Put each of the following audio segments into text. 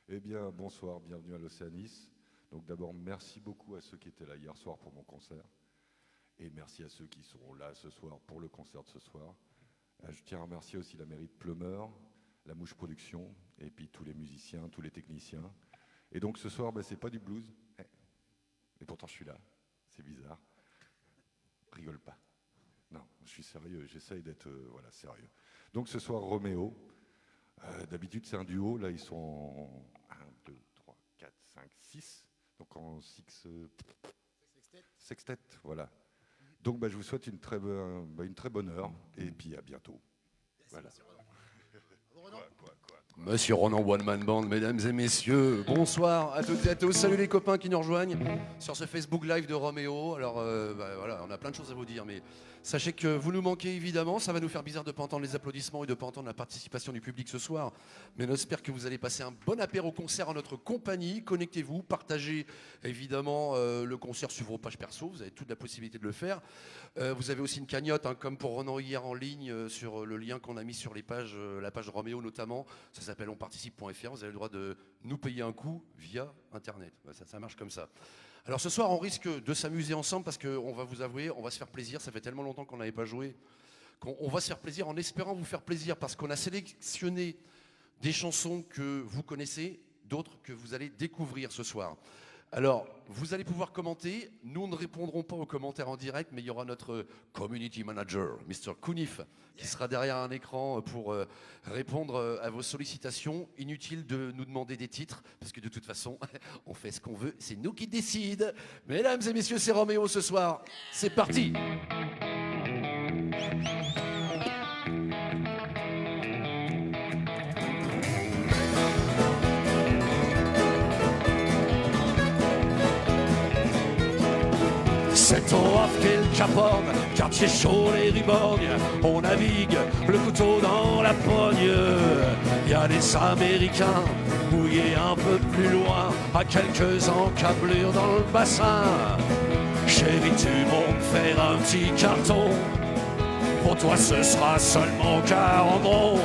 Eh bien, bonsoir, bienvenue à l'Océanis. Donc d'abord, merci beaucoup à ceux qui étaient là hier soir pour mon concert. Et merci à ceux qui sont là ce soir pour le concert de ce soir. Je tiens à remercier aussi la mairie de Pleumeur, la Mouche Production, et puis tous les musiciens, tous les techniciens. Et donc ce soir, c'est pas du blues. Et pourtant je suis là, c'est bizarre. Rigole pas. Non, je suis sérieux, j'essaye d'être sérieux. Donc ce soir, Roméo. D'habitude c'est un duo, là ils sont en 1, 2, 3, 4, 5, 6. Donc en sextet, voilà. Donc je vous souhaite une très bonne heure et puis à bientôt. Voilà. Monsieur Ronan One Man Band, mesdames et messieurs, bonsoir à toutes et à tous. Salut les copains qui nous rejoignent sur ce Facebook Live de Roméo. Alors voilà, on a plein de choses à vous dire, mais sachez que vous nous manquez évidemment. Ça va nous faire bizarre de ne pas entendre les applaudissements et de ne pas entendre la participation du public ce soir. Mais on espère que vous allez passer un bon apéro concert en notre compagnie. Connectez-vous, partagez évidemment le concert sur vos pages perso. Vous avez toute la possibilité de le faire. Vous avez aussi une cagnotte, hein, comme pour Ronan hier en ligne, sur le lien qu'on a mis sur les pages, la page de Roméo notamment. Ça s'appelle onparticipe.fr. Vous avez le droit de nous payer un coup via Internet. Ça marche comme ça. Alors ce soir, on risque de s'amuser ensemble parce qu'on va vous avouer, on va se faire plaisir. Ça fait tellement longtemps qu'on n'avait pas joué qu'on va se faire plaisir en espérant vous faire plaisir parce qu'on a sélectionné des chansons que vous connaissez, d'autres que vous allez découvrir ce soir. Alors, vous allez pouvoir commenter. Nous ne répondrons pas aux commentaires en direct, mais il y aura notre community manager, Mr. Kounif, qui sera derrière un écran pour répondre à vos sollicitations. Inutile de nous demander des titres, parce que de toute façon, on fait ce qu'on veut, c'est nous qui décident. Mesdames et messieurs, c'est Roméo ce soir. C'est parti! C'est au Havre qu'est le Cap Horn, quartier chaud les Riborgnes. On navigue le couteau dans la pogne. Y a des Américains mouillés un peu plus loin, à quelques encablures dans le bassin. Chérie, tu montes faire un petit carton. Pour toi ce sera seulement 40 ronds.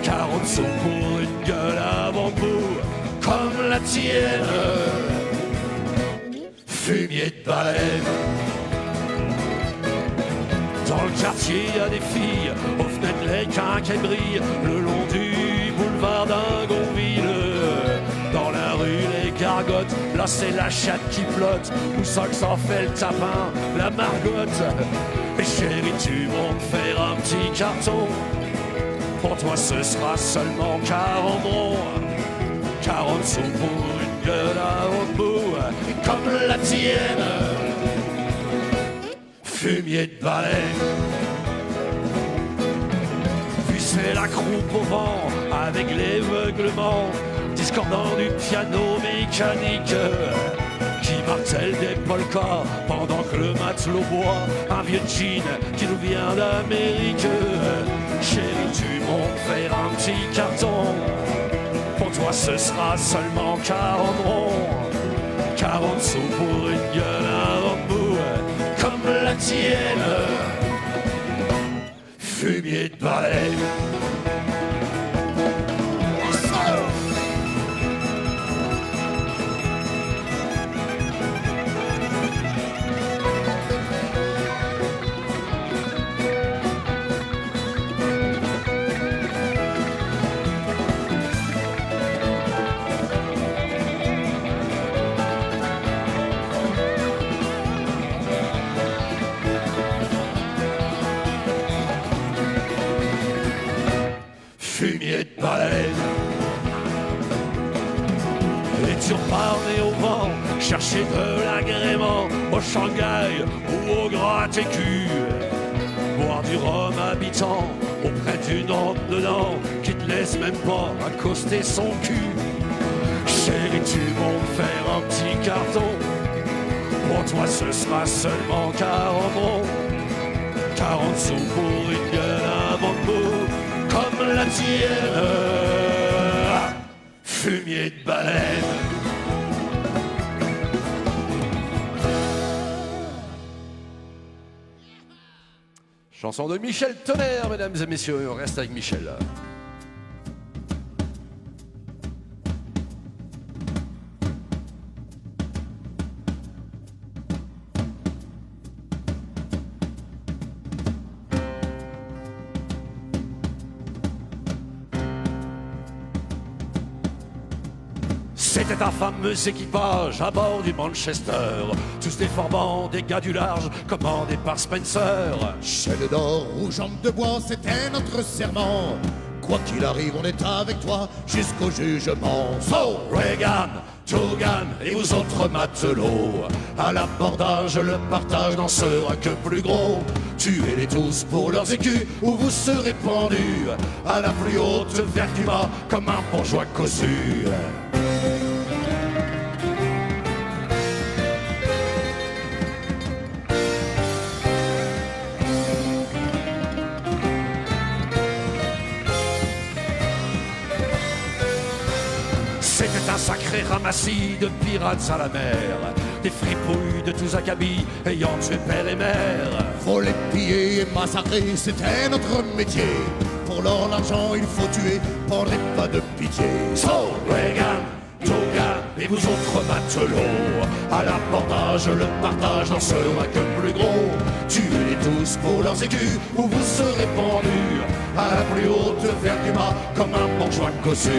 40 sous pour une gueule à bambou comme la tienne. Fumier de baleine. Dans le quartier, y a des filles, aux fenêtres les quinquets brillent, le long du boulevard d'Ingonville. Dans la rue, les gargotes, là c'est la chatte qui flotte, où ça que ça fait le tapin, la margotte. Et chérie, tu montes faire un petit carton, pour toi ce sera seulement 40 ronds. 40 sous pour une gueule à bout comme la tienne. Fumier de baleine. Puis c'est la croupe au vent avec l'éveuglement discordant du piano mécanique qui martèle des polkas pendant que le matelot boit un vieux jean qui nous vient d'Amérique. Chérie, tu montes faire un petit carton. Pour toi ce sera seulement 40 ronds. 40 sous pour une gueule à bambou comme la tienne. Fumier de baleine. Fumier de baleine. Et tu repars au vent, chercher de l'agrément au Shanghai ou au Gratte-Écu. Boire du rhum habitant auprès d'une honte dedans qui te laisse même pas accoster son cul. Chérie, tu montes faire un petit carton. Pour toi ce sera seulement 40 ronds. 40 sous pour une gueule à bambou comme la tienne. Fumier de baleine. Chanson de Michel Tonnerre, mesdames et messieurs. On reste avec Michel. C'était un fameux équipage à bord du Manchester, tous des formants, des gars du large, commandés par Spencer. Chaîne d'or ou jambes de bois, c'était notre serment. Quoi qu'il arrive, on est avec toi jusqu'au jugement. So, Reagan, Togan et vous autres matelots, à l'abordage, le partage n'en sera que plus gros. Tuez-les tous pour leurs écus ou vous serez pendus à la plus haute vertu bas comme un bourgeois cossu. C'était un sacré ramassis de pirates à la mer, des fripouilles de tous acabits ayant tué père et mère. Voler, piller et massacrer, c'était notre métier. Pour l'or, l'argent, il faut tuer, pendez pas de pitié. So, Reagan, Togan et vous autres matelots, à l'abordage, le partage n'en sera que plus gros. Tuez-les tous pour leurs écus ou vous serez pendus à la plus haute vertu bas comme un bourgeois cossu.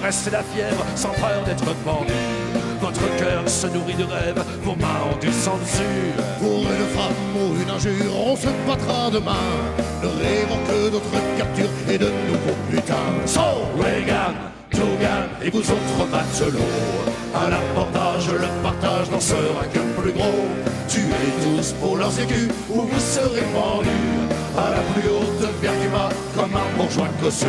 C'est la fièvre, sans peur d'être pendu. Votre cœur se nourrit de rêves, vos mains ont du sang dessus. Pour une femme ou une injure, on se battra demain. Ne rêvons que d'autres captures et de nouveaux butins. So, Reagan, Togan et vous autres matelots, à l'abordage, le partage n'en sera que plus gros. Tuez-les tous pour leurs écus ou vous serez pendus à la plus haute vertu bas comme un bourgeois cossu.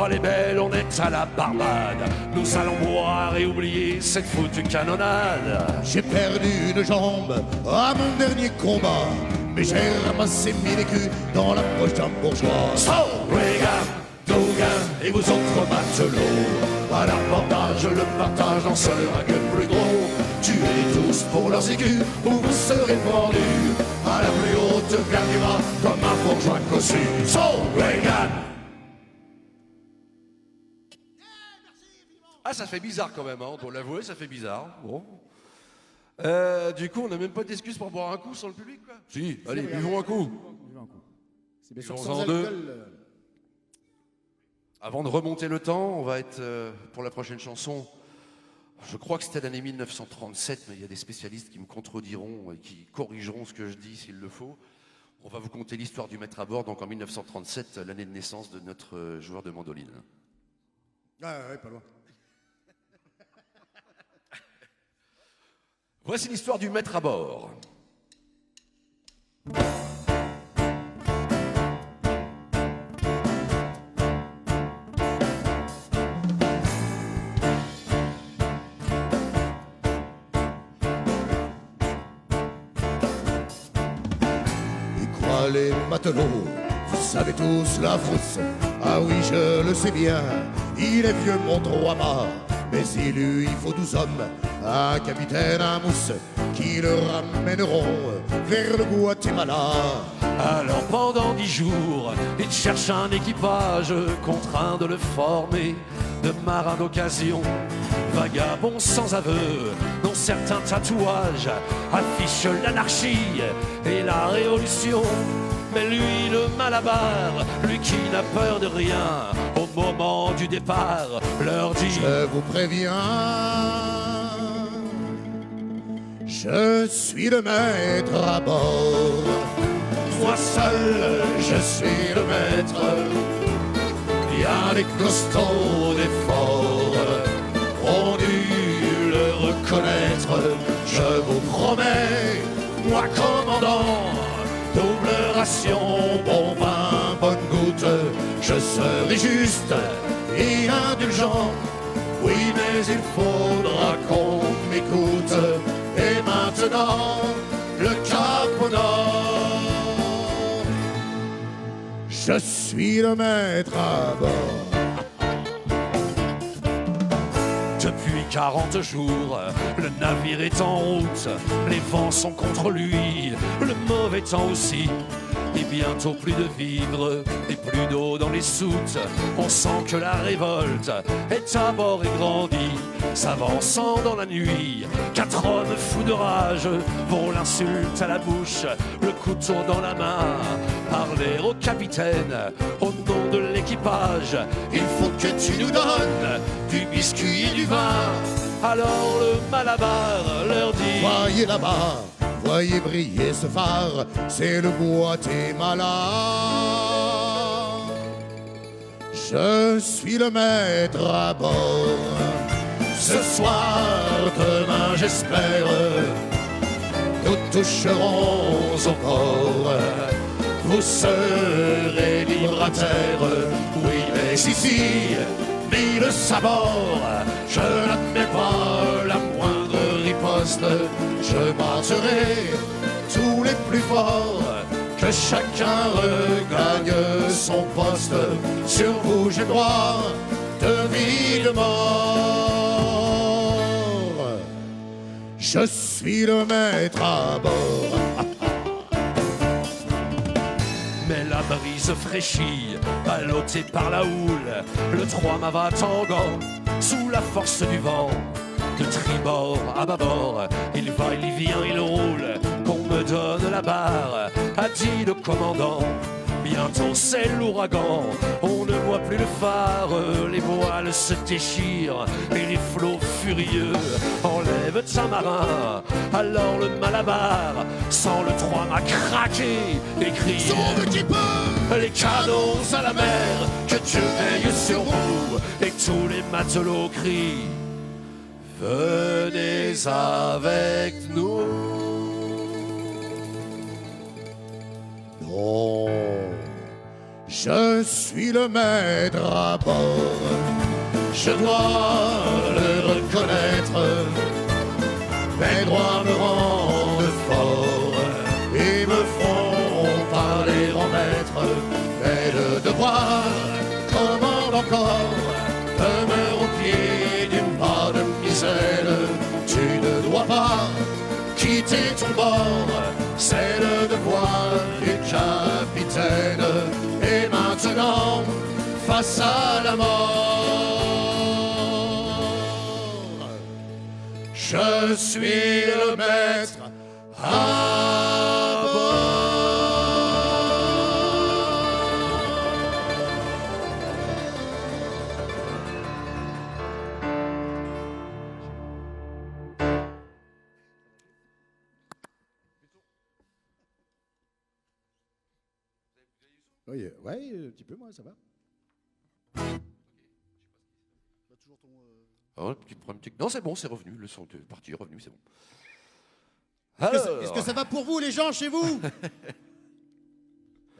Les belles, on est à la Barbade. Nous allons boire et oublier cette foutue canonnade. J'ai perdu une jambe à mon dernier combat, mais j'ai ramassé 1000 écus dans la poche d'un bourgeois. So, Reagan, Togan et vous autres matelots, à l'abordage, le partage n'en sera que plus gros. Tuez-les tous pour leurs écus ou vous serez pendus à la plus haute vertu bas comme un bourgeois cossu. So, Reagan. Ah, ça fait bizarre quand même, hein, on doit l'avouer, ça fait bizarre. Bon. Du coup, on n'a même pas d'excuses pour boire un coup sans le public, quoi. Si, allez, buvons un coup. Buvons-en deux. Avant de remonter le temps, on va être, pour la prochaine chanson, je crois que c'était l'année 1937, mais il y a des spécialistes qui me contrediront et qui corrigeront ce que je dis s'il le faut. On va vous conter l'histoire du maître à bord, donc en 1937, l'année de naissance de notre joueur de mandoline. Ah ouais, pas loin. Voici l'histoire du maître à bord. Et quoi les matelots, vous savez tous la frousse. Ah oui, je le sais bien, il est vieux mon droit mât. Mais il lui faut 12 hommes, un capitaine, un mousse, qui le ramèneront vers le Guatemala. Alors pendant 10 jours, il cherche un équipage contraint de le former de marins d'occasion, vagabonds sans aveu, dont certains tatouages affichent l'anarchie et la révolution. Mais lui, le malabar, lui qui n'a peur de rien, au moment du départ, leur dit: je vous préviens, je suis le maître à bord. moi seul, je suis le maître. Il y a des costauds, des forts, ont dû le reconnaître. Je vous promets, moi commandant, double ration, bon vin, bonne goutte. Je serai juste et indulgent. Oui, mais il faudra qu'on m'écoute. Et maintenant, le Cap au Nord. Je suis le maître à bord. 40 jours, le navire est en route, les vents sont contre lui, le mauvais temps aussi. Et bientôt plus de vivres et plus d'eau dans les soutes. On sent que la révolte est à bord et grandit, s'avançant dans la nuit. 4 hommes fous de rage vont l'insulte à la bouche, le couteau dans la main, parler au capitaine au nom de l'équipage. Il faut que tu nous donnes du biscuit et du vin. Alors le Malabar leur dit: voyez là-bas, voyez briller ce phare, c'est le Guatemala. Je suis le maître à bord. Ce soir, demain, j'espère, nous toucherons au port. Vous serez libre à terre. Oui, mais ici, 1000 sabords, je n'admets pas la moindre riposte. Je battrai tous les plus forts, que chacun regagne son poste. Sur vous, j'ai droit de vie, de mort. Je suis le maître à bord. Mais la brise fraîchit, ballottée par la houle, le 3 mâts va tanguant sous la force du vent. De tribord à bâbord, il va, il vient, il roule, qu'on me donne la barre, a dit le commandant. Bientôt c'est l'ouragan, on ne voit plus le phare, les voiles se déchirent et les flots furieux enlèvent un marin. Alors le Malabar, sans le 3 mâts craqué, et crie: Sauve qui peut! Les canons à la mer, que Dieu veille sur vous, et que tous les matelots crient: venez avec nous. Non, je suis le maître à bord. Je dois le reconnaître. Mes droits me rendent fort et me font parler en maître. Mais le devoir commande encore. Demeure au pied d'une barre de misère. Tu ne dois pas quitter ton bord, c'est le devoir du capitaine. Et maintenant, face à la mort, je suis le maître à bord. Oui, ouais, un petit peu, moi, ça va. Oh, petit problème technique. Non, c'est bon, c'est revenu. Le son est parti, revenu, c'est bon. Est-ce que ça va pour vous, les gens, chez vous?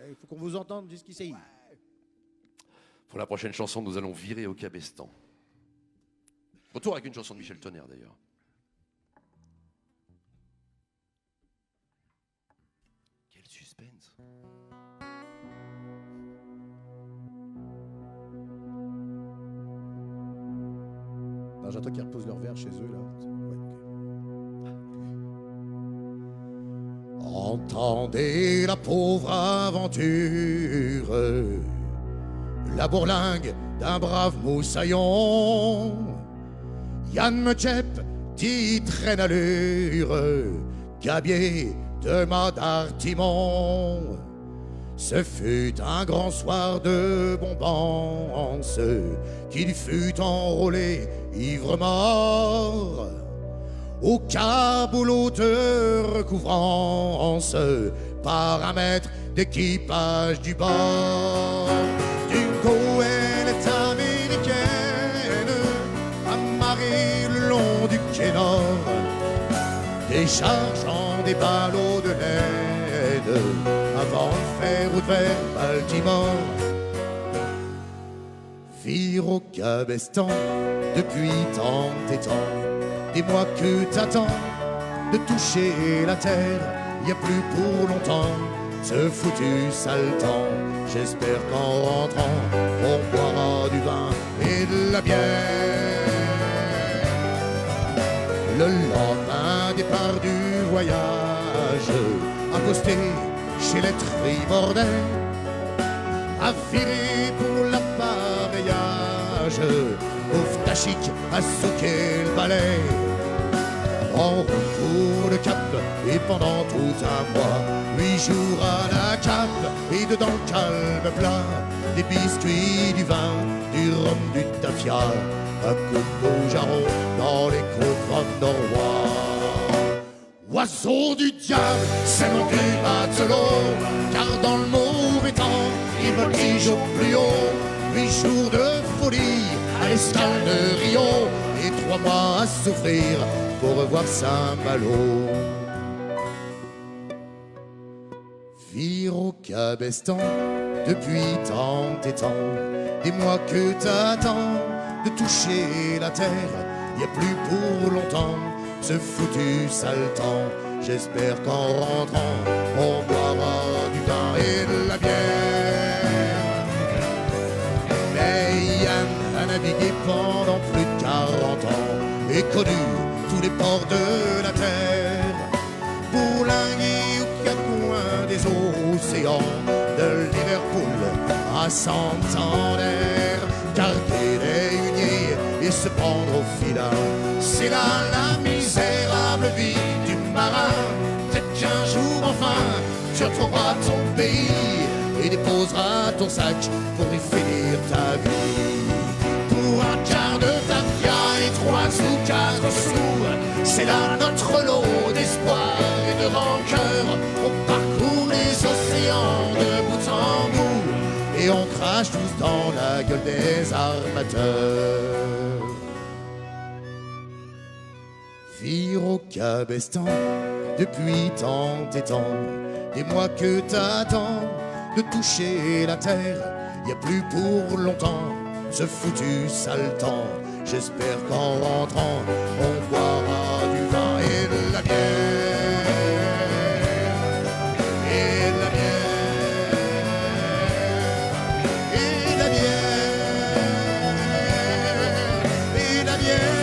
Il faut qu'on vous entende jusqu'ici. Pour la prochaine chanson, nous allons virer au cabestan. Retour avec une chanson de Michel Tonnerre, d'ailleurs. Quel suspense! Non, j'entends qu'ils reposent leur verre chez eux, là. Ouais, Entendez la pauvre aventure, la bourlingue d'un brave moussaillon. Yann Mechep dit traîne allure, gabier de Madartimon. Ce fut un grand soir de bombance qu'il fut enrôlé ivre-mort au caboulot de recouvrance par un maître d'équipage du bord. D'une goélette est américaine amarrée le long du quai nord, déchargeant des ballots de laine avant de faire route vers Baltimore. Vire au cabestan depuis tant et tant, dis-moi que t'attends de toucher la terre. Y a plus pour longtemps ce foutu sale temps. J'espère qu'en rentrant on boira du vin et de la bière. monter chez les Trimordais, à virer pour l'appareillage, ouf tachik à souquer le balai. En route pour le Cap, et pendant tout un mois, 8 jours à la cape, et dedans le calme plat, des biscuits, du vin, du rhum, du tafia, un coup de jarron dans les côtes norois. Oiseau du diable, c'est mon du matelot, car dans le mauvais temps, il voltige au plus haut. 8 jours de folie à l'escale de Rio, et 3 mois à souffrir pour revoir Saint-Malo. Vire au cabestan depuis tant et tant, des mois que t'attends de toucher la terre. Y a plus pour longtemps ce foutu sale temps. J'espère qu'en rentrant on boira du vin et de la bière. Mais Yann a navigué pendant plus de 40 ans et connu tous les ports de la terre, bourlinguer aux quatre coins des océans, de Liverpool à Santander, carguer les huniers et se prendre au filin. C'est là la misérable vie du marin. Peut-être qu'un jour enfin tu retrouveras ton pays et déposeras ton sac pour y finir ta vie. Pour un quart de tafia et 3 ou 4 sous, c'est là notre lot d'espoir et de rancœur. On parcourt les océans de bout en bout et on crache tous dans la gueule des armateurs. Vire au cabestan depuis tant et tant, des mois que t'attends de toucher la terre. Y a plus pour longtemps ce foutu sale temps. J'espère qu'en rentrant on boira du vin et de la bière. Et de la bière. Et de la bière. Et de la bière.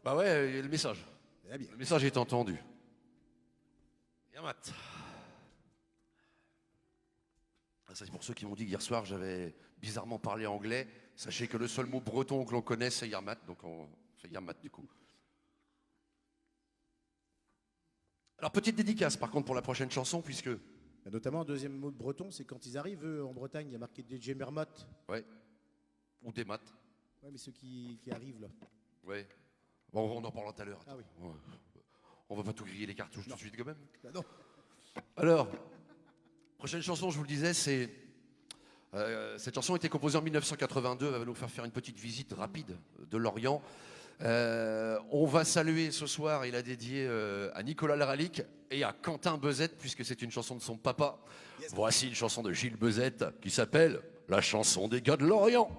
Bah ouais, il y a le message. Eh bien. Le message est entendu. Yamat. Ah, ça c'est pour ceux qui m'ont dit qu'hier soir j'avais bizarrement parlé anglais. Sachez que le seul mot breton que l'on connaît c'est Yamat, donc on fait Yamat du coup. Alors petite dédicace par contre pour la prochaine chanson puisque... Notamment, un deuxième mot de breton, c'est quand ils arrivent, eux, en Bretagne, il y a marqué DJ Mermotte. Ouais. Ou des maths. Ouais, mais ceux qui arrivent, là. Ouais. Bon, on en parlera tout à l'heure. Ah oui. On va pas tout griller les cartouches tout de suite quand même. Bah non. Alors, prochaine chanson, je vous le disais, c'est... cette chanson a été composée en 1982, elle va nous faire une petite visite rapide de l'Orient. On va saluer ce soir et la dédier à Nicolas Laralic et à Quentin Bezette, puisque c'est une chanson de son papa. Yes. Voici une chanson de Gilles Bezette qui s'appelle « La chanson des gars de l'Orient ».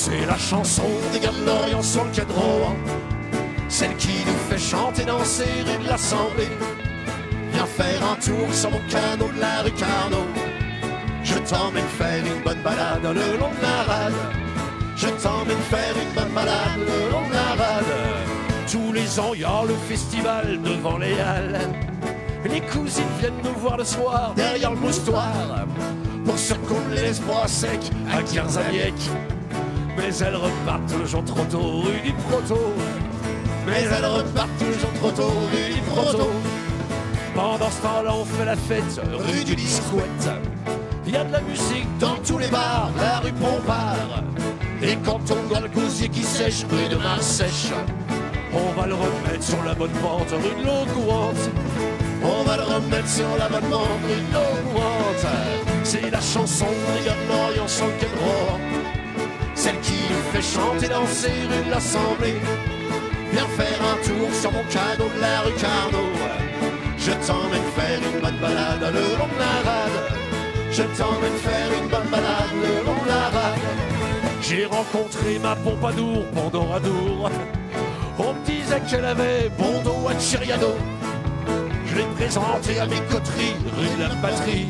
C'est la chanson des gars de l'Orient sur le quai de Rohan, celle qui nous fait chanter, danser rue de l'Assemblée. Viens faire un tour sur mon canot de la rue Carnot. Je t'emmène faire une bonne balade le long de la rade. Je t'emmène faire une bonne balade le long de la rade. Tous les ans, il y a le festival devant les halles. Les cousines viennent nous voir le soir derrière le moustoir, pour ceux qu'on ne les laisse pas secs à Kerzaviec. Mais elles repartent toujours trop tôt rue du Proto. Mais elles repartent toujours trop tôt rue du Proto. Pendant ce temps-là, on fait la fête rue du Discouette. Il y a de la musique dans tous les bars, la rue Pompard. Et quand on voit le gosier qui sèche rue de Marsèche, on va le remettre sur la bonne pente rue de l'eau courante. On va le remettre sur la bonne pente rue de l'eau courante. C'est la chanson des gars de l'Orient sur le quai de Rohan, celle qui nous fait chanter, danser rue de l'Assemblée. Viens faire un tour sur mon canot de la rue Carnot. Je t'emmène faire une bonne balade le long de la rade. Je t'emmène faire une bonne balade le long de la rade. J'ai rencontré ma Pompadour, Pandoradour. On me disait qu'elle avait bon dos à Chiriado. Je l'ai présenté à mes coteries, rue de la Patrie.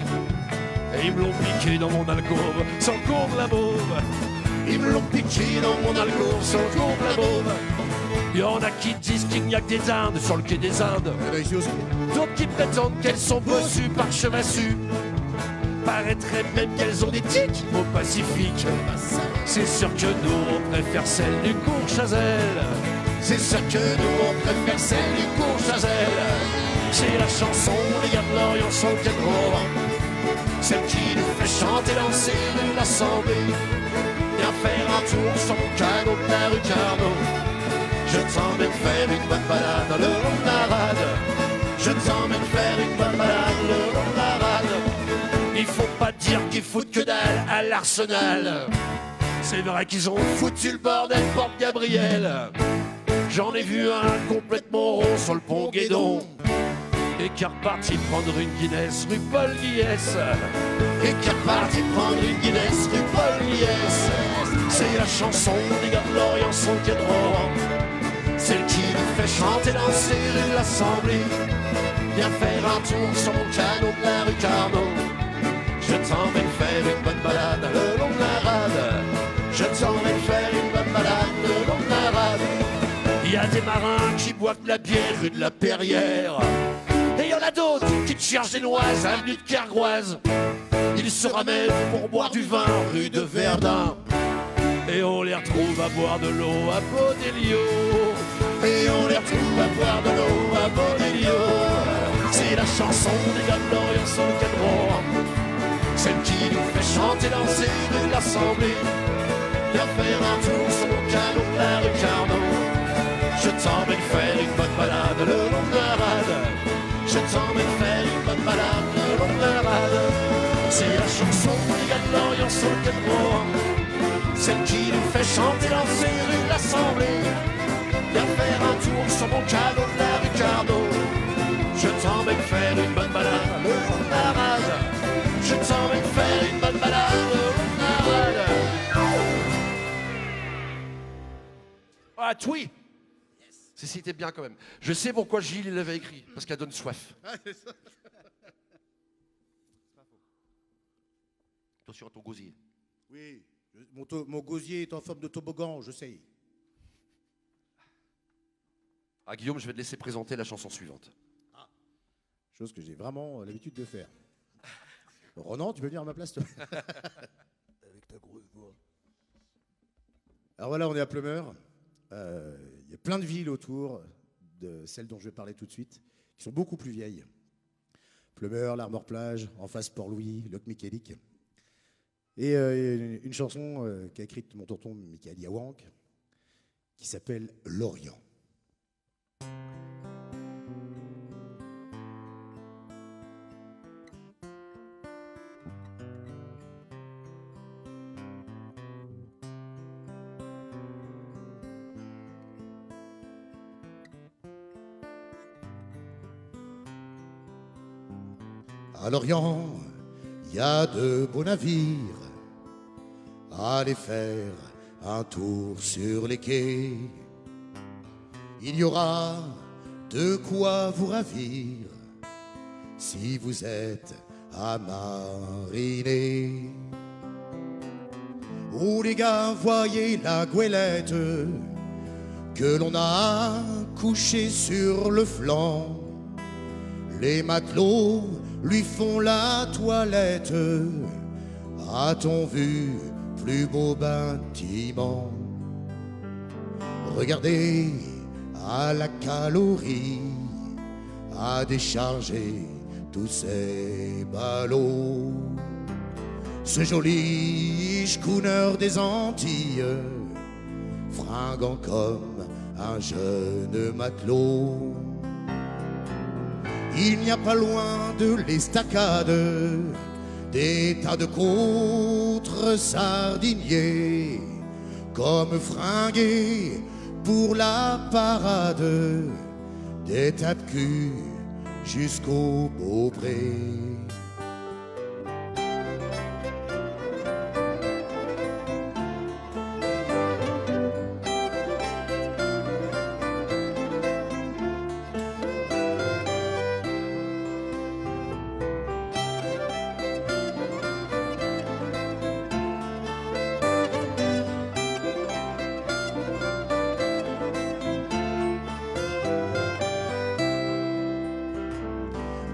Et ils me l'ont piqué dans mon alcôve, sans le cours de la Beauve. Ils me l'ont piqué dans mon alcôve, sans le cours de la Beauve. Il y en a qui disent qu'il n'y a que des Indes sur le quai des Indes. D'autres qui prétendent qu'elles sont bossues par Chevassu. Paraîtrait même qu'elles ont des tics au Pacifique. C'est sûr que nous on préfère celle du cours Chazelle. C'est sûr que nous on préfère celle du cours Chazelle. C'est la chanson des gars de l'Orient sur le quai de Rohan, celle qui nous fait chanter, danser rue de l'Assemblée. Viens faire un tour sur mon canot de la rue Carnot. Je t'emmène faire une bonne balade le long de la rade. Je t'emmène faire une bonne balade le long de la rade. Il faut pas dire qu'ils foutent que dalle à l'Arsenal. C'est vrai qu'ils ont foutu le bordel Porte Gabriel. J'en ai vu un complètement rond sur le pont Guédon, et qui est reparti prendre une Guinness rue Paul Guiès. Et qui est reparti prendre une Guinness rue Paul Guiès. C'est la chanson des gars de l'Orient sur le quai de Rohan, celle qui nous fait chanter, danser rue de l'Assemblée. Viens faire un tour sur mon canot de la rue Carnot. Je t'emmène faire une bonne balade le long de la rade. Je t'emmène faire une bonne balade le long de la rade. Il y a des marins qui boivent de la bière rue de la Perrière. Et il y en a d'autres qui te cherchent des noises avenue de Kergoise. Ils se ramènent pour boire du vin rue de Verdun. Et on les retrouve à boire de l'eau à Bodélio. Et on les retrouve à boire de l'eau à Bodélio. C'est la chanson des gars de l'Orient sur le quai de Rohan, celle qui nous fait chanter, danser rue de l'Assemblée. Viens faire un tour sur mon canot de la rue Carnot. Je t'emmène faire une bonne balade le long de la rade. Je t'emmène faire une bonne balade le long de la rade. C'est la chanson des gars de l'Orient sur le quai de Rohan, celle qui nous fait chanter, danser rue de l'Assemblée. Viens faire un tour sur mon canot de la rue Carnot. Je t'emmène faire une bonne balade le long de la rade. Je t'emmène faire une bonne balade le long de la rade. Ah, oui. C'était bien quand même. Je sais pourquoi Gilles l'avait écrit, parce qu'elle donne soif. Attention à ton gosier. Oui, mon gosier est en forme de toboggan, je sais. Ah, Guillaume, je vais te laisser présenter la chanson suivante. Chose que j'ai vraiment l'habitude de faire. Ronan, tu peux venir à ma place, toi? Avec ta grosse voix. Alors voilà, on est à Pleumeur. Il y a plein de villes autour de celles dont je vais parler tout de suite, qui sont beaucoup plus vieilles. Pleumeur, l'Armor-Plage, en face Port-Louis, Locmiquélic. Et une chanson qu'a écrite mon tonton Michael Yawank, qui s'appelle L'Orient. À l'Orient, il y a de beaux navires, à les faire un tour sur les quais. Il y aura de quoi vous ravir si vous êtes à mariner. Oh les gars, voyez la goélette que l'on a couchée sur le flanc. Les matelots lui font la toilette. A-t-on vu plus beau bâtiment? Regardez à la calorie, à décharger tous ces ballots. Ce joli schooner des Antilles, fringant comme un jeune matelot. Il n'y a pas loin de l'estacade des tas de côtres sardiniers, comme fringués pour la parade, des tape-culs jusqu'au Beaupré.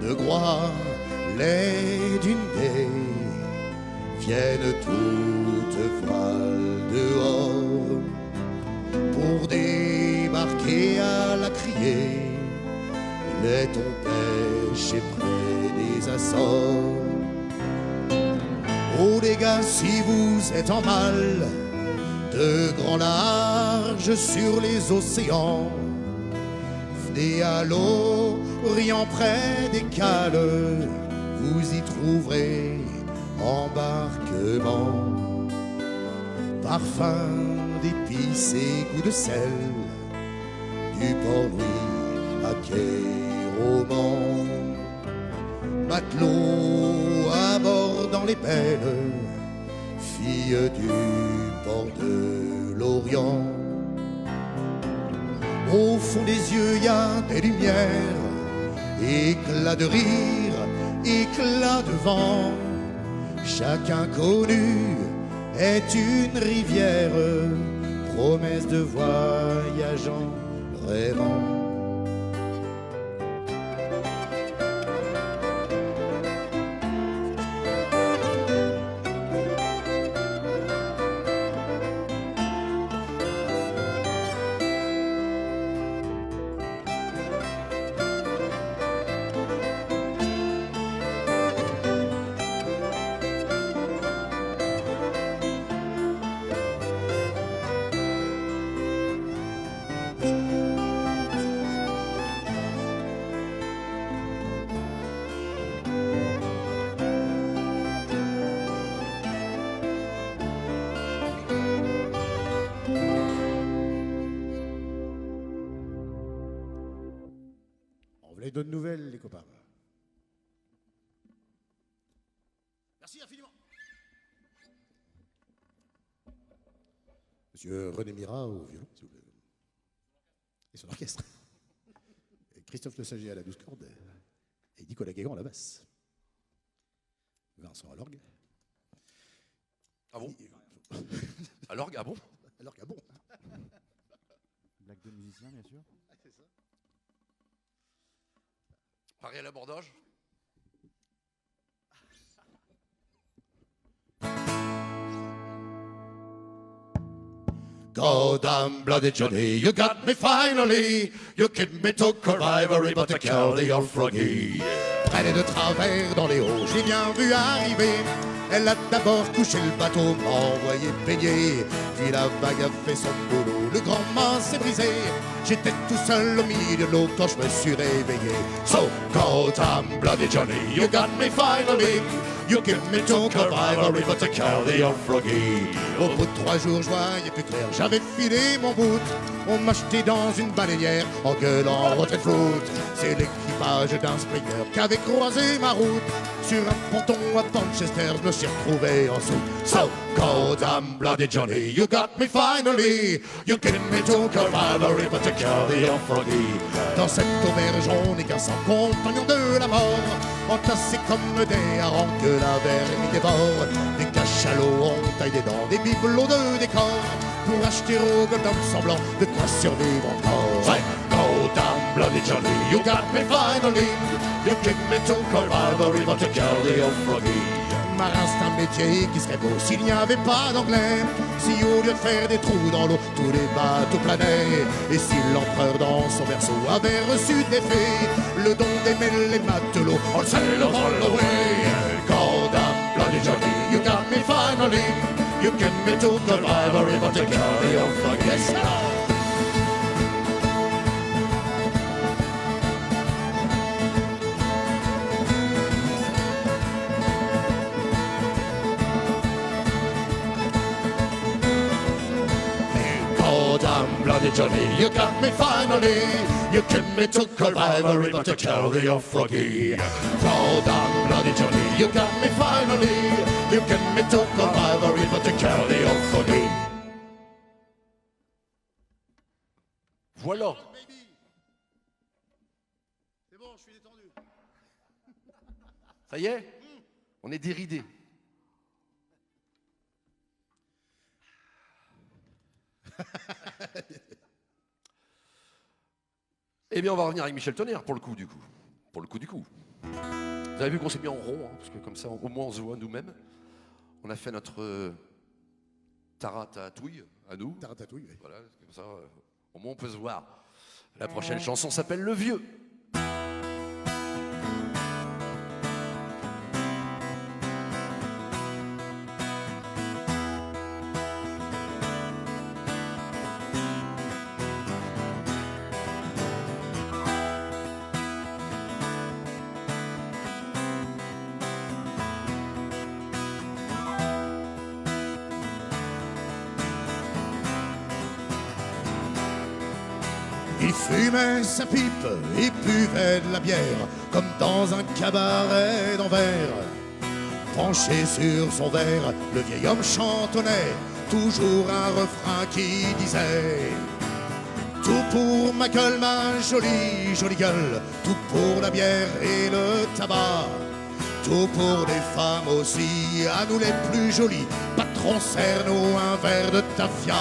De Groix, les dunes gaies viennent toutes voiles dehors pour débarquer à la criée, les thons pêchés près des Açores. Oh les gars, si vous êtes en mal, de grand large sur les océans, venez à l'Orient près des cales, vous y trouverez embarquement. Parfum d'épices et goût de sel, du Port-Louis à Quai-Roman. Matelot à bord dans les belles, filles du port de l'Orient. Au fond des yeux, y a des lumières, éclat de rire, éclat de vent. Chacun connu est une rivière, promesse de voyage en rêvant. On voulait d'autres nouvelles, les copains. Merci infiniment. Monsieur René Mira au violon, s'il vous plaît. Et son orchestre. Et Christophe Le Sager à la douce corde. Et Nicolas Guégan à la basse. Vincent à l'orgue. Ah bon? À l'orgue, ah bon? À l'orgue, ah bon? Blague de musicien, bien sûr. C'est ça. Paris à l'abordage. Goddamn bloody Johnny, you got me finally. You kid me took a rivalry, but I killed the old froggy. Elle est de travers dans les hauts, j'ai bien vu arriver. Elle a d'abord couché le bateau, m'a envoyé baigner. Puis la vague a fait son boulot, le grand mât s'est brisé. J'étais tout seul au milieu de l'eau quand je me suis réveillé. So, goddamn bloody Johnny, you got me finally. You give me to cavalry, but to carry on froggy. Au bout de 3 jours, je voyais plus clair. J'avais filé mon bout. On m'a jeté dans une baleinière en gueulant retraite foot. C'est l'équipage d'un Springer qui avait croisé ma route. Sur un ponton à Manchester, je me suis retrouvé en dessous. So, goddamn bloody Johnny, you got me finally. You give me to cavalry, but to carry on froggy. Dans cette auberge, on n'est qu'un sans compagnon de la mort, entassés comme des harengs que la vermine dévore. Des cachalots, on taille des dents, des bibelots de décor, pour acheter au goldam semblant de quoi survivre encore. Hey, go down, bloody Johnny, you got me finally. You give me to cavalry, but to carry on froggy. Marin, c'est un métier qui serait beau s'il n'y avait pas d'anglais. Si au lieu de faire des trous dans l'eau, tous les bateaux planaient. Et si l'empereur dans son berceau avait reçu des fées, le don d'aimer les matelots, all sail all away. Go down, bloody Johnny, you got me finally. You give me to cavalry, but to carry on froggy. Yes, sir. Bloody Johnny, you got me finally. You give me to cavalry, but to carry on froggy. Go down, bloody Johnny, you got me finally. You give me to cavalry, but to carry on froggy. Voilà. C'est bon, je suis détendu. Ça y est, on est déridé. Eh bien, on va revenir avec Michel Tonnerre pour le coup du coup. Pour le coup du coup. Vous avez vu qu'on s'est mis en rond, hein, parce que comme ça, au moins, on se voit nous-mêmes. On a fait notre taratatouille à nous. Taratatouille, oui. Voilà, comme ça, au moins, on peut se voir. La prochaine chanson s'appelle Le Vieux. Il fumait sa pipe et buvait de la bière, comme dans un cabaret d'Anvers. Penché sur son verre, le vieil homme chantonnait toujours un refrain qui disait: tout pour ma gueule, ma jolie, jolie gueule, tout pour la bière et le tabac, tout pour les femmes aussi, à nous les plus jolies, patron, serre-nous un verre de tafia.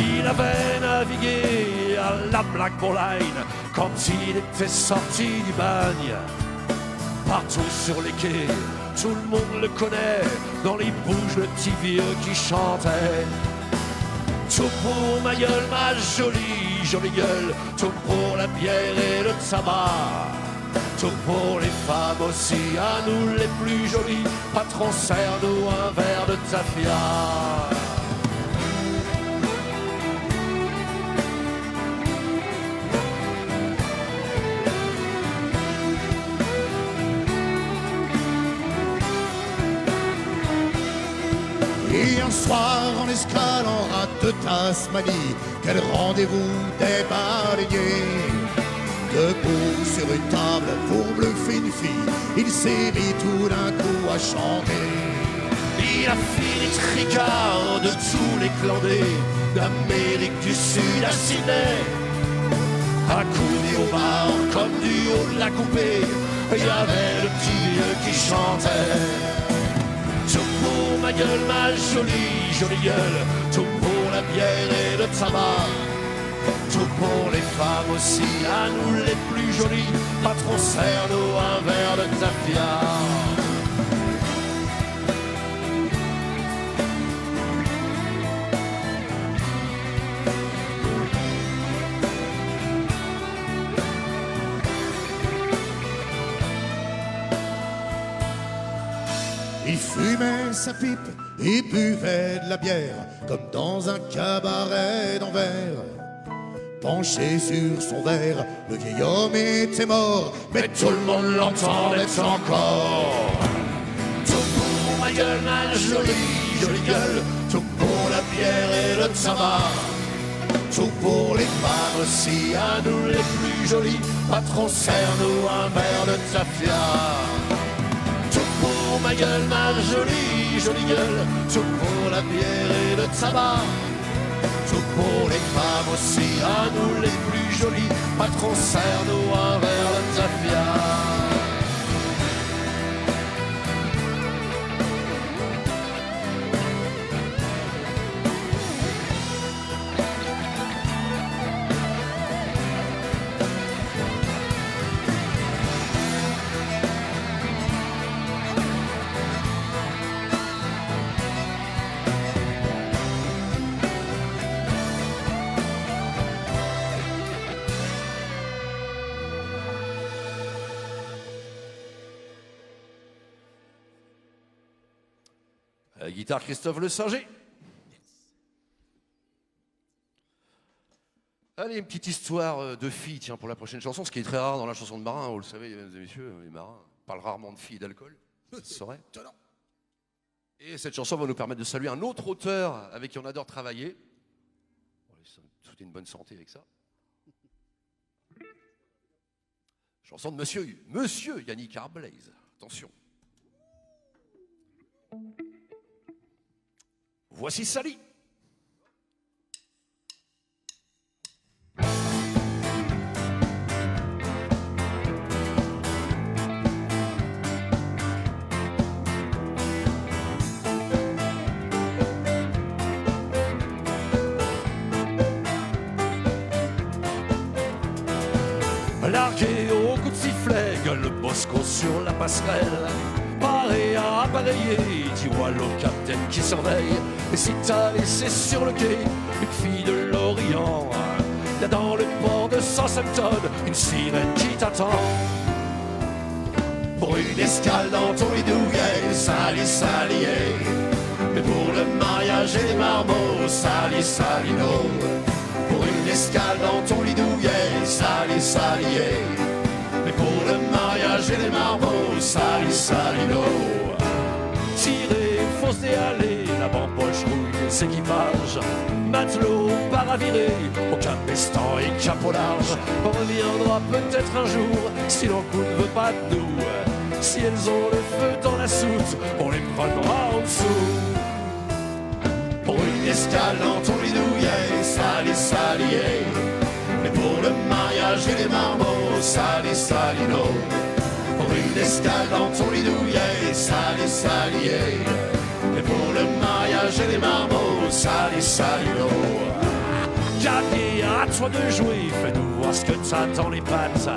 Il avait navigué à la Blackpool Line quand il était sorti du bagne. Partout sur les quais, tout le monde le connaît, dans les bouges le petit vieux qui chantait. Tout pour ma gueule, ma jolie, jolie gueule, tout pour la bière et le tabac, tout pour les femmes aussi, à nous les plus jolies, patron, serre-nous un verre de tafia. Et un soir en escale en rate de Tasmanie, quel rendez-vous des baleiniers. Debout sur une table pour bluffer une fille, il s'est mis tout d'un coup à chanter. Il a fini tricard de tous les clandés d'Amérique du Sud à Sydney. Accoudé au bar comme du haut de la coupée, il y avait le petit vieux qui chantait. Tout pour ma gueule, ma jolie, jolie gueule, tout pour la bière et le tabac, tout pour les femmes aussi, à nous les plus jolies, patron, serre-nous un verre de tafia. Il fut fumait sa pipe, il buvait de la bière, comme dans un cabaret d'Anvers. Penché sur son verre, le vieil homme était mort, mais tout le monde l'entendait encore. Tout pour ma gueule, ma jolie, jolie gueule. Tout pour la bière et le tabac. Tout pour les femmes aussi, à nous les plus jolies. Patron, serre-nous un verre de tafia. Tout pour ma gueule, ma jolie, jolie gueule. Tout pour la bière et le tabac. Tout pour les femmes aussi, à nous les plus jolies. Patron, serre-nous un verre de tafia. À la guitare, Christophe Le Singer. Allez, une petite histoire de filles, tiens, pour la prochaine chanson, ce qui est très rare dans la chanson de marin, vous le savez, mesdames et messieurs, les marins parlent rarement de filles et d'alcool, ça se saurait. Et cette chanson va nous permettre de saluer un autre auteur avec qui on adore travailler. On va souhaiter une bonne santé avec ça. Chanson de Monsieur Yannick Arblaise. Attention. Voici Sally. Largué au coup de sifflet, gueule le Bosco sur la passerelle. Paré à appareiller, dis-moi le capitaine qui surveille. Et si t'as laissé sur le quai une fille de l'Orient, y a dans le port de Southampton une sirène qui t'attend. Pour une escale dans ton bidouillet, Sally, Sally, mais pour le mariage et les marmots, Sally, Sally, no. Pour une escale dans ton bidouillet, Sally, Sally, mais pour le mariage et les marmots, Sally, Sally, no. Tirer, fausse déhaler, la bamboche rouille des équipages. Matelot, paraviré, au cap pestant et cap au large. On reviendra peut-être un jour, si l'encou ne veut pas de nous. Si elles ont le feu dans la soute, on les prendra en dessous. Pour une escale dans ton bidouillet, Sally, Sally, mais pour le mariage et les marmots, Sally, Sally, no. Pour une escale dans ton bidouillet, Sally, Sally, mais pour le mariage et les marmots, Sally, Sally, no. Gavier, à toi de jouer, fais-nous voir ce que t'as dans les pattes.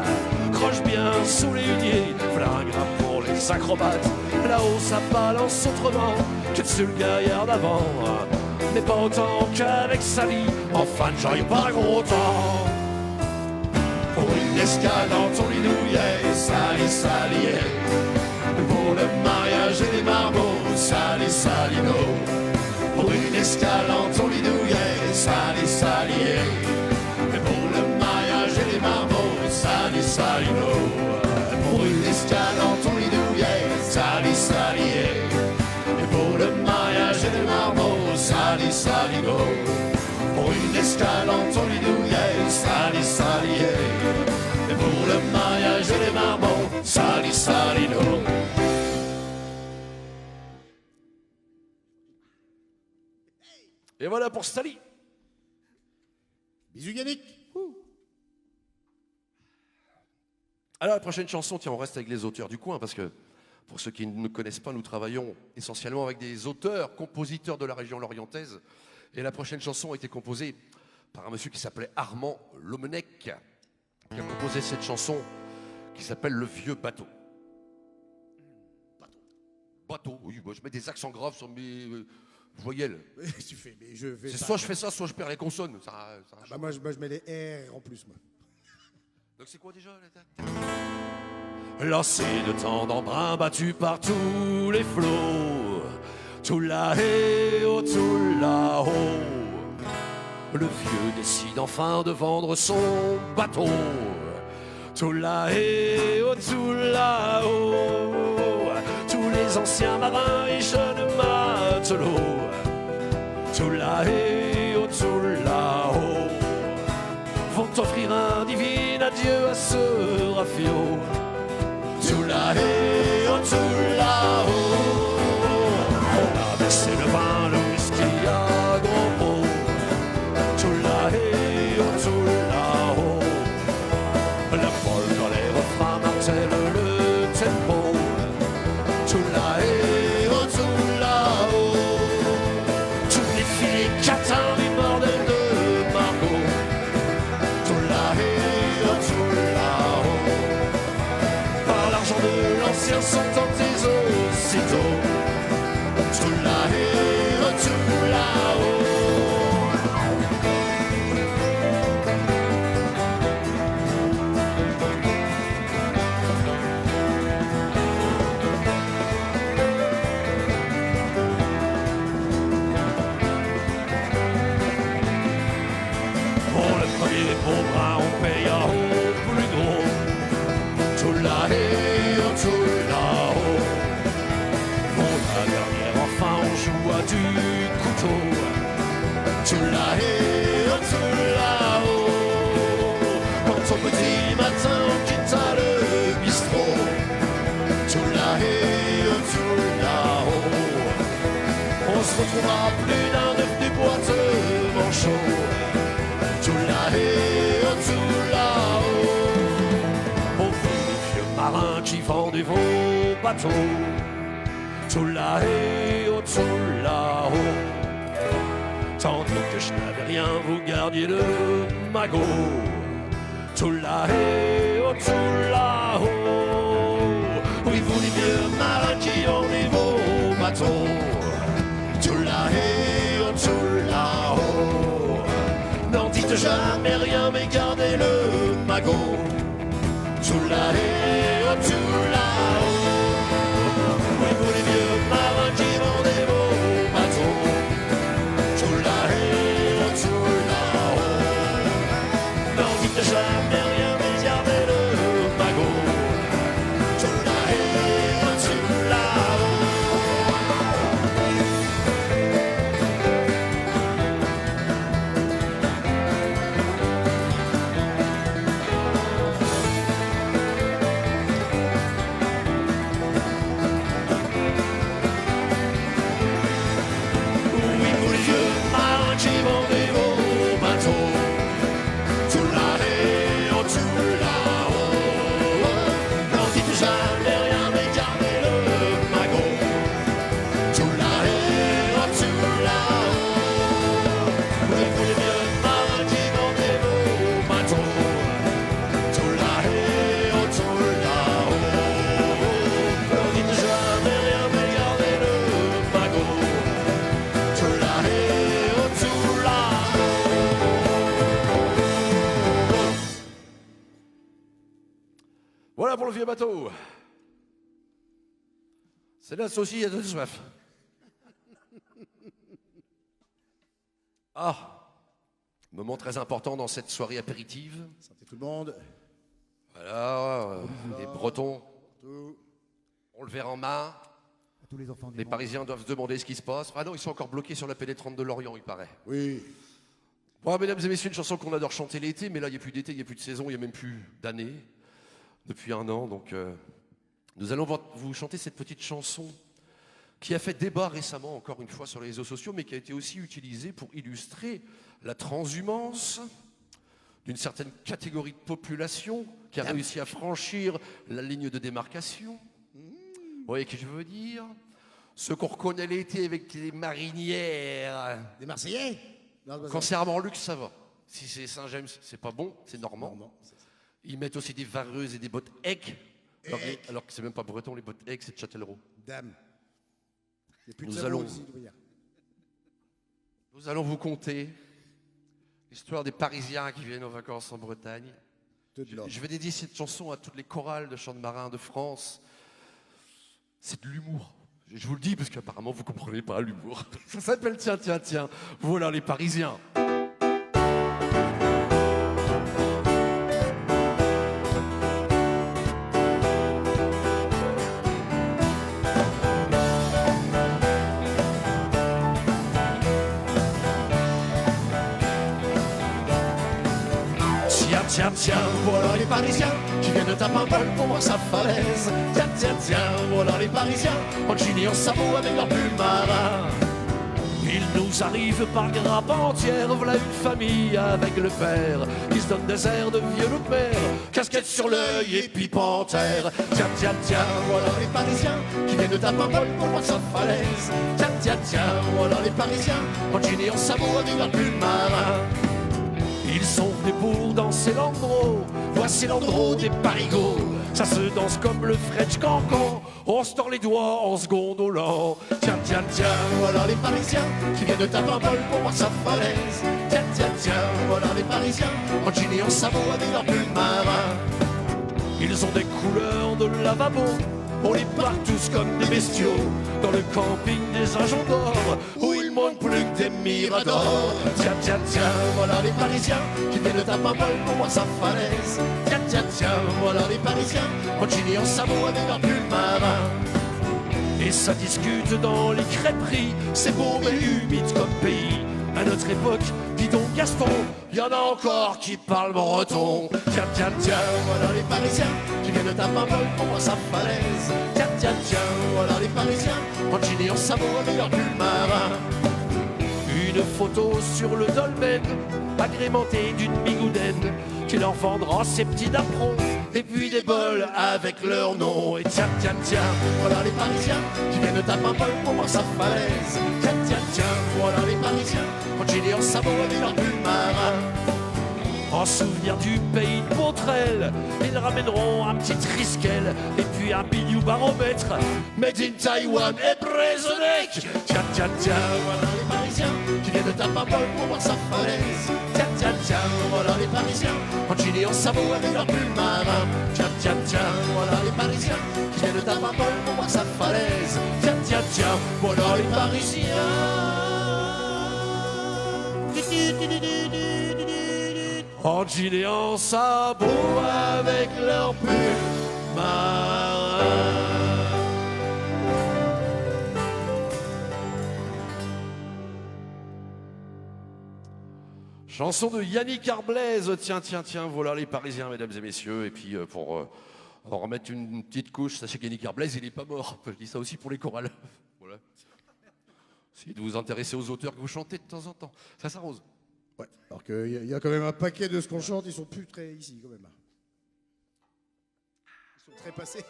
Croche bien sous les huniers, flingue pour les acrobates. Là-haut ça balance autrement que dessus le gaillard d'avant. Mais pas autant qu'avec Sally, enfin j'aurais pas gros temps. Pour une escale dans ton bidouillet, Sally, Sally, pour le mariage et les marmots, Sally, Sally, no. Pour une escale dans ton bidouillet, Sally, Sally, mais pour le mariage et les marmots, Sally, Sally, no. Pour une escale dans ton bidouillet, Sally, Sally, et pour le mariage et les marmots, Sally, Sally, no. Pour une escale dans ton bidouillet, Sally, Sally, et pour le mariage et les marmots, Sally, Sally, no. Et voilà pour Sally. Bisous Yannick. Alors la prochaine chanson, tiens, on reste avec les auteurs du coin, parce que pour ceux qui ne connaissent pas, nous travaillons essentiellement avec des auteurs, compositeurs de la région lorientaise. Et la prochaine chanson a été composée par un monsieur qui s'appelait Armand Lomenec, qui a composé cette chanson qui s'appelle Le Vieux Bateau. Bateau, oui, moi je mets des accents graves sur mes voyelles. Tu fais, mais je fais C'est ça. soit je fais ça, soit je perds les consonnes. Moi, je mets les R en plus, moi. Donc c'est quoi déjà lassé de tant d'embrun battu par tous les flots. Tout là-haut, tout là-haut, le vieux décide enfin de vendre son bateau. Tout là-haut, tout là-haut, tous les anciens marins et jeunes matelots. Tout là-haut, tout là-haut, vont offrir un divin adieu à ce rafio. Tout là-haut, tout là-haut, on a versé le vin, le whisky à gros pots. Tout là-haut, tout là-haut, la polka, les refrains martèlent le tempo. Tout là-haut, tout là-haut, tous les filets catins du bordel de Margot. Tout là-haut, tout là-haut, par l'argent de l'ancien sont tentés aussitôt. Tout là-haut, tout là-haut. Pour le premier pauvre bras, on paye à haut plus gros. Tout là-haut, tout là-haut, pour la dernière enfin on joue à du couteau. Tout là-haut, tout là-haut, quand au petit matin on quitte le bistrot. Tout là-haut, tout là-haut, on se retrouvera plus d'un devenu boiteux manchot. Tout là-haut, tout là-haut, aux vieux marins qui vendent vos bateaux. Tout là-haut, tout là-haut, tandis que je n'avais rien, vous gardiez le magot. Tout là-haut, tout là-haut, oui, vous les vieux marins qui vendent vos bateaux. Tout là-haut, tout là-haut, n'en dites jamais rien, mais gardez le magot. Tout là-haut, tout là-haut, oui, vous les vieux marins qui vendez vos bateaux. Tout là-haut, tout là-haut, n'en dites jamais rien, mais gardez le magot. Tout là-haut, tout là-haut. Oui, vous les vieux marins qui vendez vos bateaux. Tout là-haut, tout là-haut, n'en dites jamais rien, mais gardez le magot. Tout là-haut, tout là-haut, oui, vous les vieux marins qui vendez vos bateaux. Tout là-haut, tout là-haut, n'en dites jamais rien, mais gardez le magot. Tout là-haut, tout là-haut. Voilà pour le vieux bateau. C'est là, ça aussi, il y a de soif. Ah, moment très important dans cette soirée apéritive. Santé tout le monde. Voilà, les Bretons Tout. ont le verre en main. À tous les enfants du Les monde. Parisiens doivent se demander ce qui se passe. Ah non, ils sont encore bloqués sur la pénétrante de Lorient, il paraît. Oui. Bon, mesdames et messieurs, une chanson qu'on adore chanter l'été, mais là, il n'y a plus d'été, il n'y a plus de saison, il n'y a même plus d'année, depuis un an. Donc, nous allons vous chanter cette petite chanson qui a fait débat récemment, encore une fois, sur les réseaux sociaux, mais qui a été aussi utilisée pour illustrer la transhumance d'une certaine catégorie de population qui a réussi à franchir la ligne de démarcation. Vous voyez ce que je veux dire? Ceux qu'on reconnaît l'été avec les marinières. Des Marseillais? Non, c'est pas Quand ça. c'est Armand-Luc, ça va. Si c'est Saint-James, c'est pas bon, c'est normand. Normand, c'est ça. Ils mettent aussi des vareuses et des bottes Eck. Eck. Alors que c'est même pas breton, les bottes Eck, c'est de Châtellerault. Dame. Il y a plus de Nous sabot allons- ici, je veux dire. Nous allons vous conter l'histoire des Parisiens qui viennent en vacances en Bretagne Je vais dédier cette chanson à toutes les chorales de chants de marins de France. C'est de l'humour. Je vous le dis parce qu'apparemment vous comprenez pas l'humour. Ça s'appelle Tiens, tiens, tiens. Voilà les Parisiens. Tiens, tiens, voilà les Parisiens qui viennent de taper un bol pour voir sa falaise. Tiens, tiens, tiens, voilà les Parisiens en jean et en sabot avec leur pull marin. Il nous arrive par grappe entière, voilà une famille avec le père qui se donne des airs de vieux loup de mer, casquette sur l'œil et pipe en terre. Tiens, tiens, tiens, voilà les Parisiens qui viennent de taper un bol pour voir sa falaise. Tiens, tiens, tiens, voilà les Parisiens en jean et en sabot avec leur pull marin. Ils sont venus pour danser l'andro, voici l'andro des parigots. Ça se danse comme le French cancan, on se tord les doigts en se gondolant. Tiens, tiens, tiens, voilà les Parisiens qui viennent de taper un bol pour voir sa falaise. Tiens, tiens, tiens, voilà les Parisiens en jean et en sabot avec leur pull marin. Ils ont des couleurs de lavabo, on les parle tous comme des bestiaux dans le camping des agents d'or où il manque plus que des miradors. Tiens, tiens, tiens, voilà les Parisiens qui viennent de taper un bol pour voir sa falaise. Tiens, tiens, tiens, voilà les Parisiens en jean et en sabot avec leur pull marin. Et ça discute dans les crêperies, c'est beau mais humide comme pays. À notre époque, dis donc Gaston, y en a encore qui parlent breton. Tiens, tiens, tiens, voilà les Parisiens qui viennent de taper un bol pour voir sa falaise. Tiens, tiens, tiens, voilà les Parisiens en jean et en sabot avec leur pull marin. Une photo sur le dolmen, agrémentée d'une bigoudaine qui leur vendra ses petits napperons. Et puis des bols avec leur nom. Et tiens, tiens, tiens, voilà les Parisiens qui viennent de taper un bol pour voir sa falaise. Tiens, tiens, tiens, voilà les Parisiens en jean et en sabot avec leur pull marin. En souvenir du pays de Pontrelle, ils ramèneront un petit triskel et puis un bidou baromètre made in Taïwan et Brézenec. Tiens, tiens, tiens, voilà les Parisiens qui viennent de taper un bol pour voir sa falaise. Tiens, tiens, tiens, voilà les Parisiens en jean et en sabot avec leur pull marin. Tiens, tiens, tiens, voilà les Parisiens qui viennent de taper un bol pour voir sa falaise. Tiens, tiens, tiens, voilà les Parisiens en jean et en sabot avec leur pull marin. Chanson de Yannick Arblaise. Tiens, tiens, tiens, voilà les Parisiens, mesdames et messieurs. Et puis pour en remettre une petite couche, sachez qu'Yannick Arblaise, il n'est pas mort. Je dis ça aussi pour les chorales. Voilà. Essayez de vous intéresser aux auteurs que vous chantez de temps en temps. Ça s'arrose. Ouais, alors qu'il y a quand même un paquet de ce qu'on chante, ils sont plus très ici quand même. Ils sont très passés.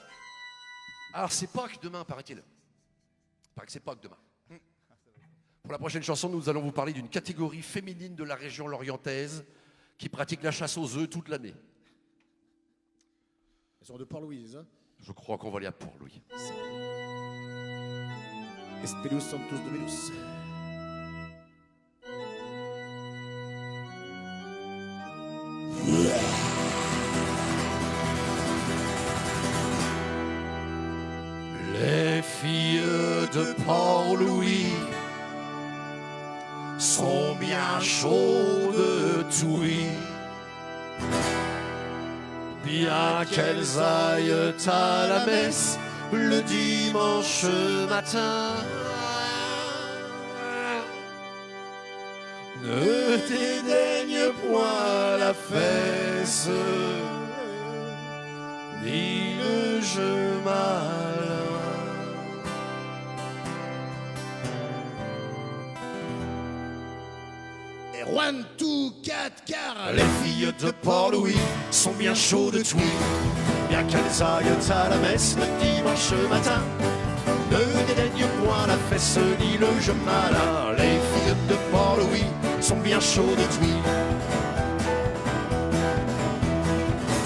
Alors c'est Pâques demain, paraît-il. Paraît que c'est Pâques demain. Pour la prochaine chanson, nous allons vous parler d'une catégorie féminine de la région lorientaise qui pratique la chasse aux œufs toute l'année. Ils sont de Port-Louis, hein. Je crois qu'on va aller à Port-Louis. Espelus Santos Dominus. Les filles de Port-Louis sont bien chaudes, oui. Bien qu'elles aillent à la messe le dimanche matin, ne dédaigne point la fesse ni le jeu malin. Et 1, 2, 4, car Les filles de Port-Louis sont bien chaudes de oui. Bien qu'elles aillent à la messe le dimanche matin, ne dédaignent point la fesse ni le jeu malin. Les filles de Port-Louis sont bien chaudes de oui.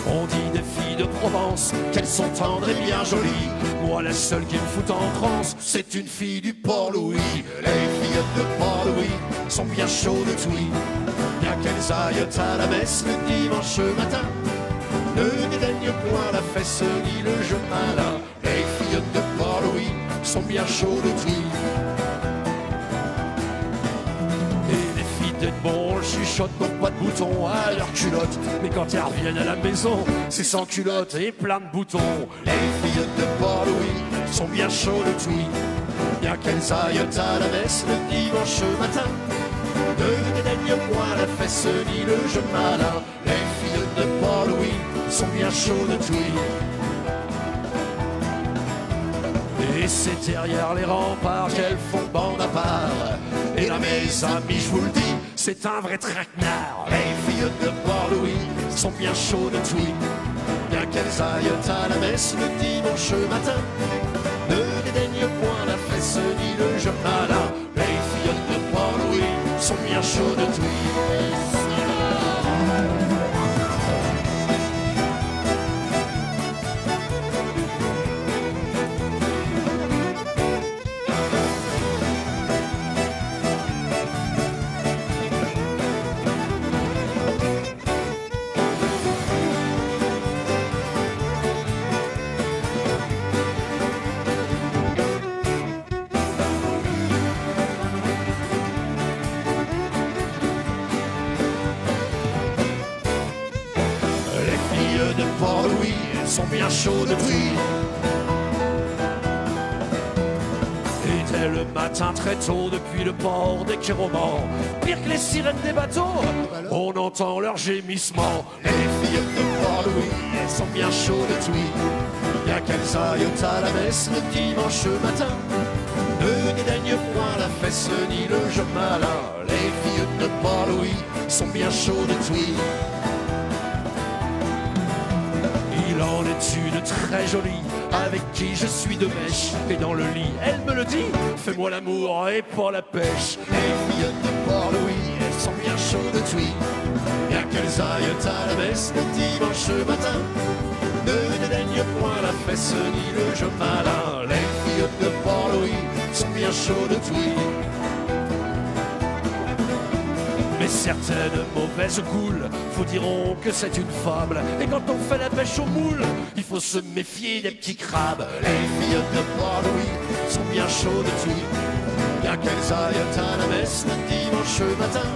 On dit des filles de Provence qu'elles sont tendres et bien jolies. Moi, la seule qui me fout en transe, c'est une fille du Port-Louis. Les filles de Port-Louis sont bien chaudes de oui. Bien qu'elles aillent à la messe le dimanche matin, Ne dédaigne point la fesse ni le jeu malin. Les filles de Port-Louis sont bien chaudes de tri. Et les filles d'Edmond chuchotent n'ont pas de boutons à leur culotte. Mais quand elles reviennent à la maison, c'est sans culotte et plein de boutons. Les filles de Port-Louis sont bien chaudes de tri. Bien qu'elles aillent à la messe le dimanche matin, ne dédaigne point la fesse ni le jeu malin. Les filles de Port-Louis sont bien chaudes de tri. Et c'est derrière les remparts qu'elles font bande à part. Et là mes amis, je vous le dis, c'est un vrai traquenard. Les filles de Port-Louis sont bien chaudes de tri. Bien qu'elles aillent à la messe le dimanche matin, ne dédaigne point la fesse ni le jeu malin. Les filles de Port-Louis sont bien chaudes de tri. Port-Louis sont bien chaudes de tri. Et dès le matin très tôt, depuis le port des Quéromans, pire que les sirènes des bateaux, on entend leurs gémissements. Les filles de Port-Louis sont bien chaudes de tri. Bien qu'elles aillent à la messe le dimanche matin, ne dédaigne point la fesse ni le jeu malin. Les filles de Port-Louis sont bien chaudes de tri. Il en est une très jolie, avec qui je suis de mèche. Et dans le lit, elle me le dit, fais-moi l'amour et pas la pêche. Les filles de Port-Louis, elles sont bien chaudes de tuy. Bien qu'elles aillent à la messe le dimanche matin, ne dédaigne point la fesse ni le jeu malin. Les filles de Port-Louis sont bien chaudes de tuy. Mais certaines mauvaises goules vous diront que c'est une fable. Et quand on fait la pêche au moule, il faut se méfier des petits crabes. Les filles de Port-Louis sont bien chaudes de tuy. Bien qu'elles aillent à la messe le dimanche matin,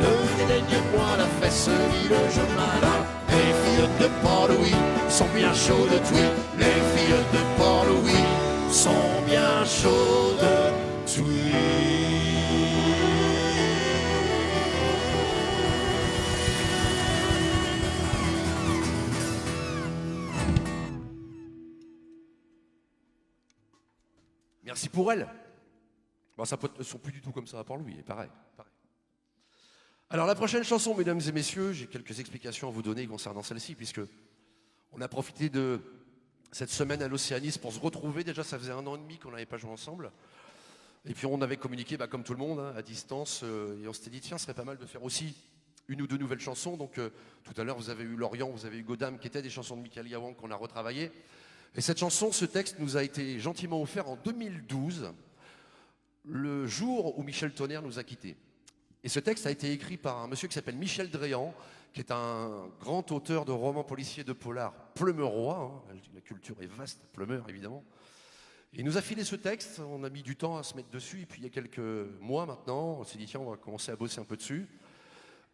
ne dédaigne point la fesse ni le jeu malin. Les filles de Port-Louis sont bien chaudes de tuy. Les filles de Port-Louis sont bien chaudes de tuy. Merci pour elle. Bon, ça ne sont plus du tout comme ça à Port-Louis, pareil. Alors la prochaine chanson, mesdames et messieurs, j'ai quelques explications à vous donner concernant celle-ci, puisque on a profité de cette semaine à l'Océanis pour se retrouver. Déjà, ça faisait 1 an et demi qu'on n'avait pas joué ensemble. Et puis on avait communiqué comme tout le monde, à distance, et on s'était dit, tiens, ce serait pas mal de faire aussi 1 ou 2 nouvelles chansons. Donc tout à l'heure, vous avez eu Lorient, vous avez eu Godam, qui étaient des chansons de Michael Yawang qu'on a retravaillées. Et cette chanson, ce texte nous a été gentiment offert en 2012, le jour où Michel Tonnerre nous a quittés. Et ce texte a été écrit par un monsieur qui s'appelle Michel Dréan, qui est un grand auteur de romans policiers de polar pleumerois, hein, la culture est vaste, pleumeur évidemment. Et il nous a filé ce texte, on a mis du temps à se mettre dessus, et puis il y a quelques mois maintenant, on s'est dit tiens, on va commencer à bosser un peu dessus.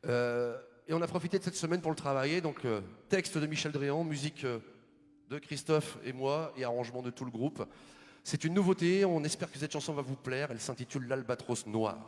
Et on a profité de cette semaine pour le travailler, donc texte de Michel Dréan, musique de Christophe et moi, et arrangement de tout le groupe. C'est une nouveauté, on espère que cette chanson va vous plaire, elle s'intitule L'Albatros Noir.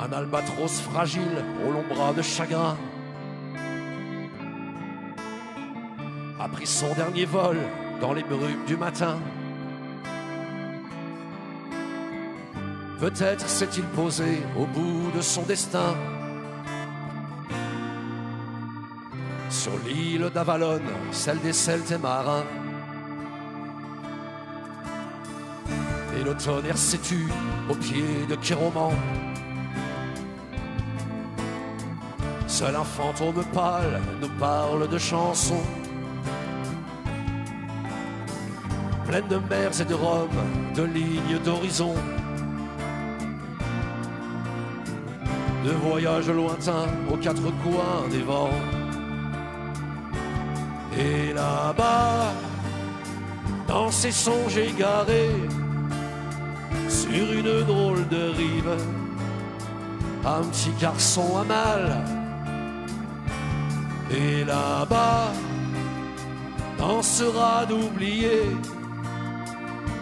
Un albatros fragile au long bras de chagrin a pris son dernier vol dans les brumes du matin. Peut-être s'est-il posé au bout de son destin sur l'île d'Avalon, celle des Celtes et marins. le tonnerre s'étue au pied de Kéroman. Seul un fantôme pâle nous parle de chansons pleines de mers et de Rome, de lignes d'horizon, de voyages lointains aux quatre coins des vents. Et là-bas, dans ses songes égarés, sur une drôle de rive, un petit garçon à mal. Et là-bas, dans ce rade oublié,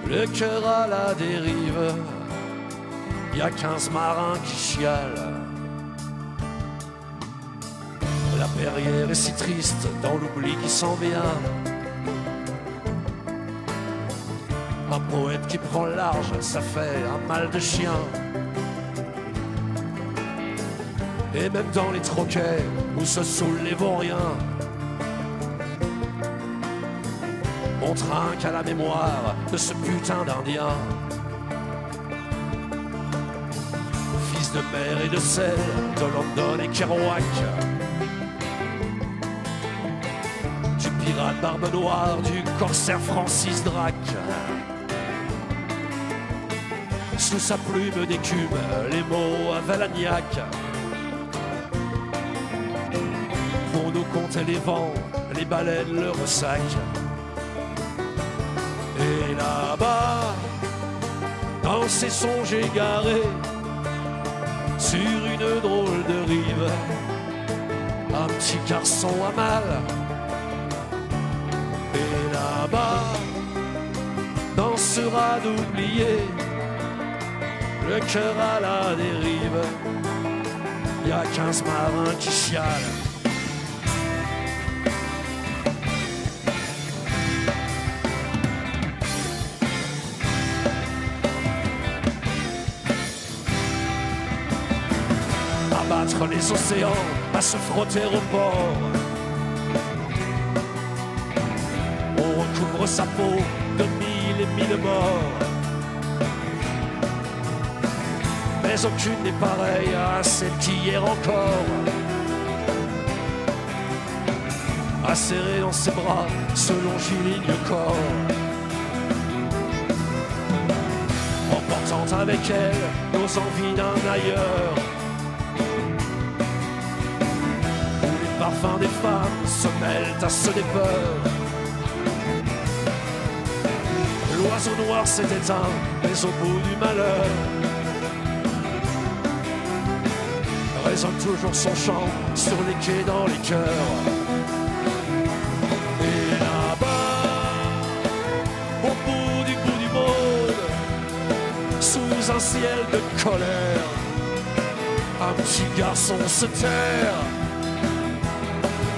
le cœur à la dérive, y a 15 marins qui chialent. La Perrière est si triste dans l'oubli qui s'en vient. Un poète qui prend large, ça fait un mal de chien. Et même dans les troquets où se saoulent les vauriens, on trinque à la mémoire de ce putain d'Indien. Fils de mer et de sel, de London et Kerouac, du pirate barbe noire, du corsaire Francis Drake. Sous sa plume d'écume, les mots à Valagnac, pour nous compter les vents, les baleines, le ressac. Et là-bas, dans ses songes égarés, sur une drôle de rive, un petit garçon à mal. Et là-bas, dans ce rade oublié, le cœur à la dérive, y a 15 marins qui chialent. Battre les océans, à se frotter au port. On recouvre sa peau de mille et mille morts. Mais aucune n'est pareille à celle qu'hier encore a serré dans ses bras ce longiligne corps, emportant avec elle nos envies d'un ailleurs. Parfum des femmes se mêlent à ceux des peurs. L'oiseau noir s'est éteint, mais au bout du malheur résonne toujours son chant sur les quais, dans les cœurs. Et là-bas, au bout du monde, sous un ciel de colère, un petit garçon se terre.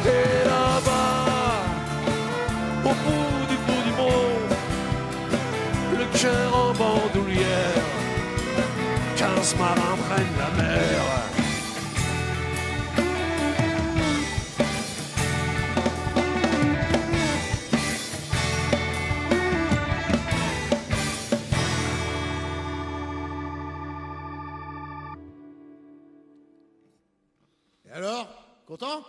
Et là-bas, au bout du monde, le cœur en bandoulière, 15 marins prennent la mer. Et alors, content?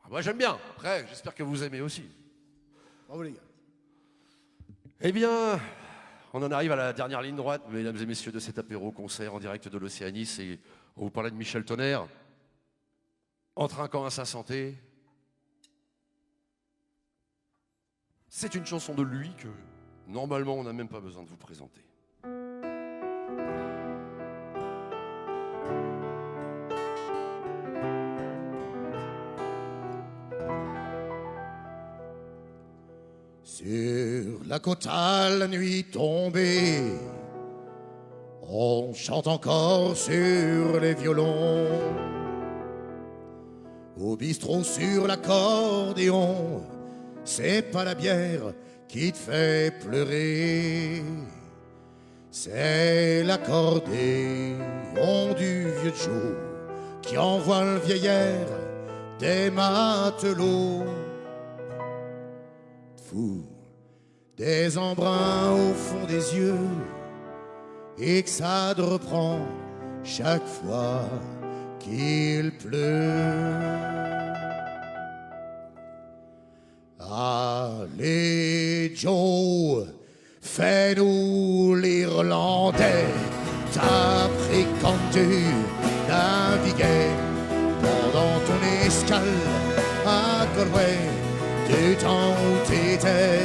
Moi j'aime bien, après j'espère que vous aimez aussi. Bravo les gars. Eh bien, on en arrive à la dernière ligne droite, mesdames et messieurs, de cet apéro concert en direct de l'Océanis, et on vous parlait de Michel Tonnerre, en trinquant à sa santé. C'est une chanson de lui que, normalement, on n'a même pas besoin de vous présenter. Sur la côte à la nuit tombée, on chante encore sur les violons. Au bistrot sur l'accordéon, c'est pas la bière qui te fait pleurer, c'est l'accordéon du vieux Joe qui envoie le vieillard des matelots. Fou, des embruns au fond des yeux, et que ça reprend chaque fois qu'il pleut. Allez Joe, fais-nous l'Irlandais. T'as appris quand tu naviguais pendant ton escale à Galway, du temps où t'étais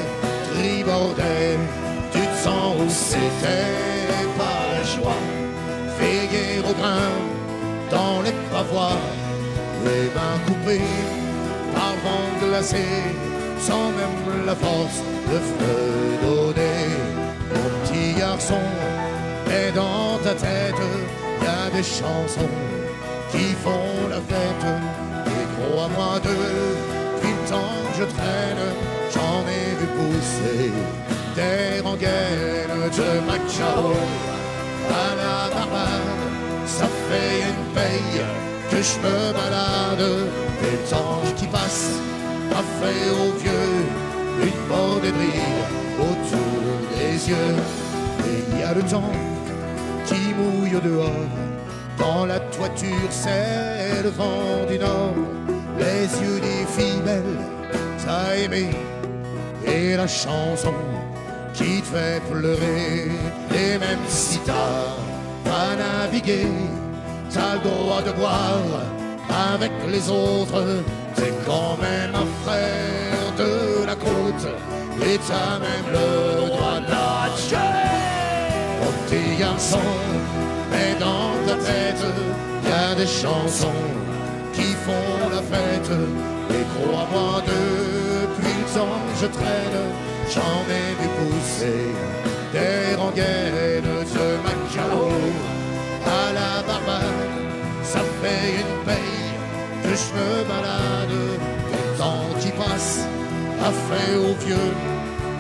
tribordais, du temps où c'était pas la joie, veiller au grain dans les pavois, les mains coupées par vent glacé, sans même la force de fredonner. Mon petit garçon, et dans ta tête, y a des chansons qui font la fête. Et crois-moi, depuis le temps que je traîne, j'en ai vu pousser des rengaines de Macao à la Barbade. Ça fait une paye que je me balade, et le temps qui passe a fait aux vieux une mort des brilles autour des yeux. Et il y a le temps qui mouille au dehors, dans la toiture c'est le vent du nord, les yeux des filles belles t'as aimé, et la chanson qui te fait pleurer. Et même si t'as pas navigué, t'as le droit de boire avec les autres, t'es quand même un frère de la côte, et t'as même le droit de la chialer. Oh petit garçon, mais dans ta tête, y a des chansons qui font la fête. Et crois-moi, depuis le temps que je traîne, j'en ai vu pousser des rengaines de Macao à la Barbade. Ça fait une paye que je me balade, le temps qui passe a fait aux vieux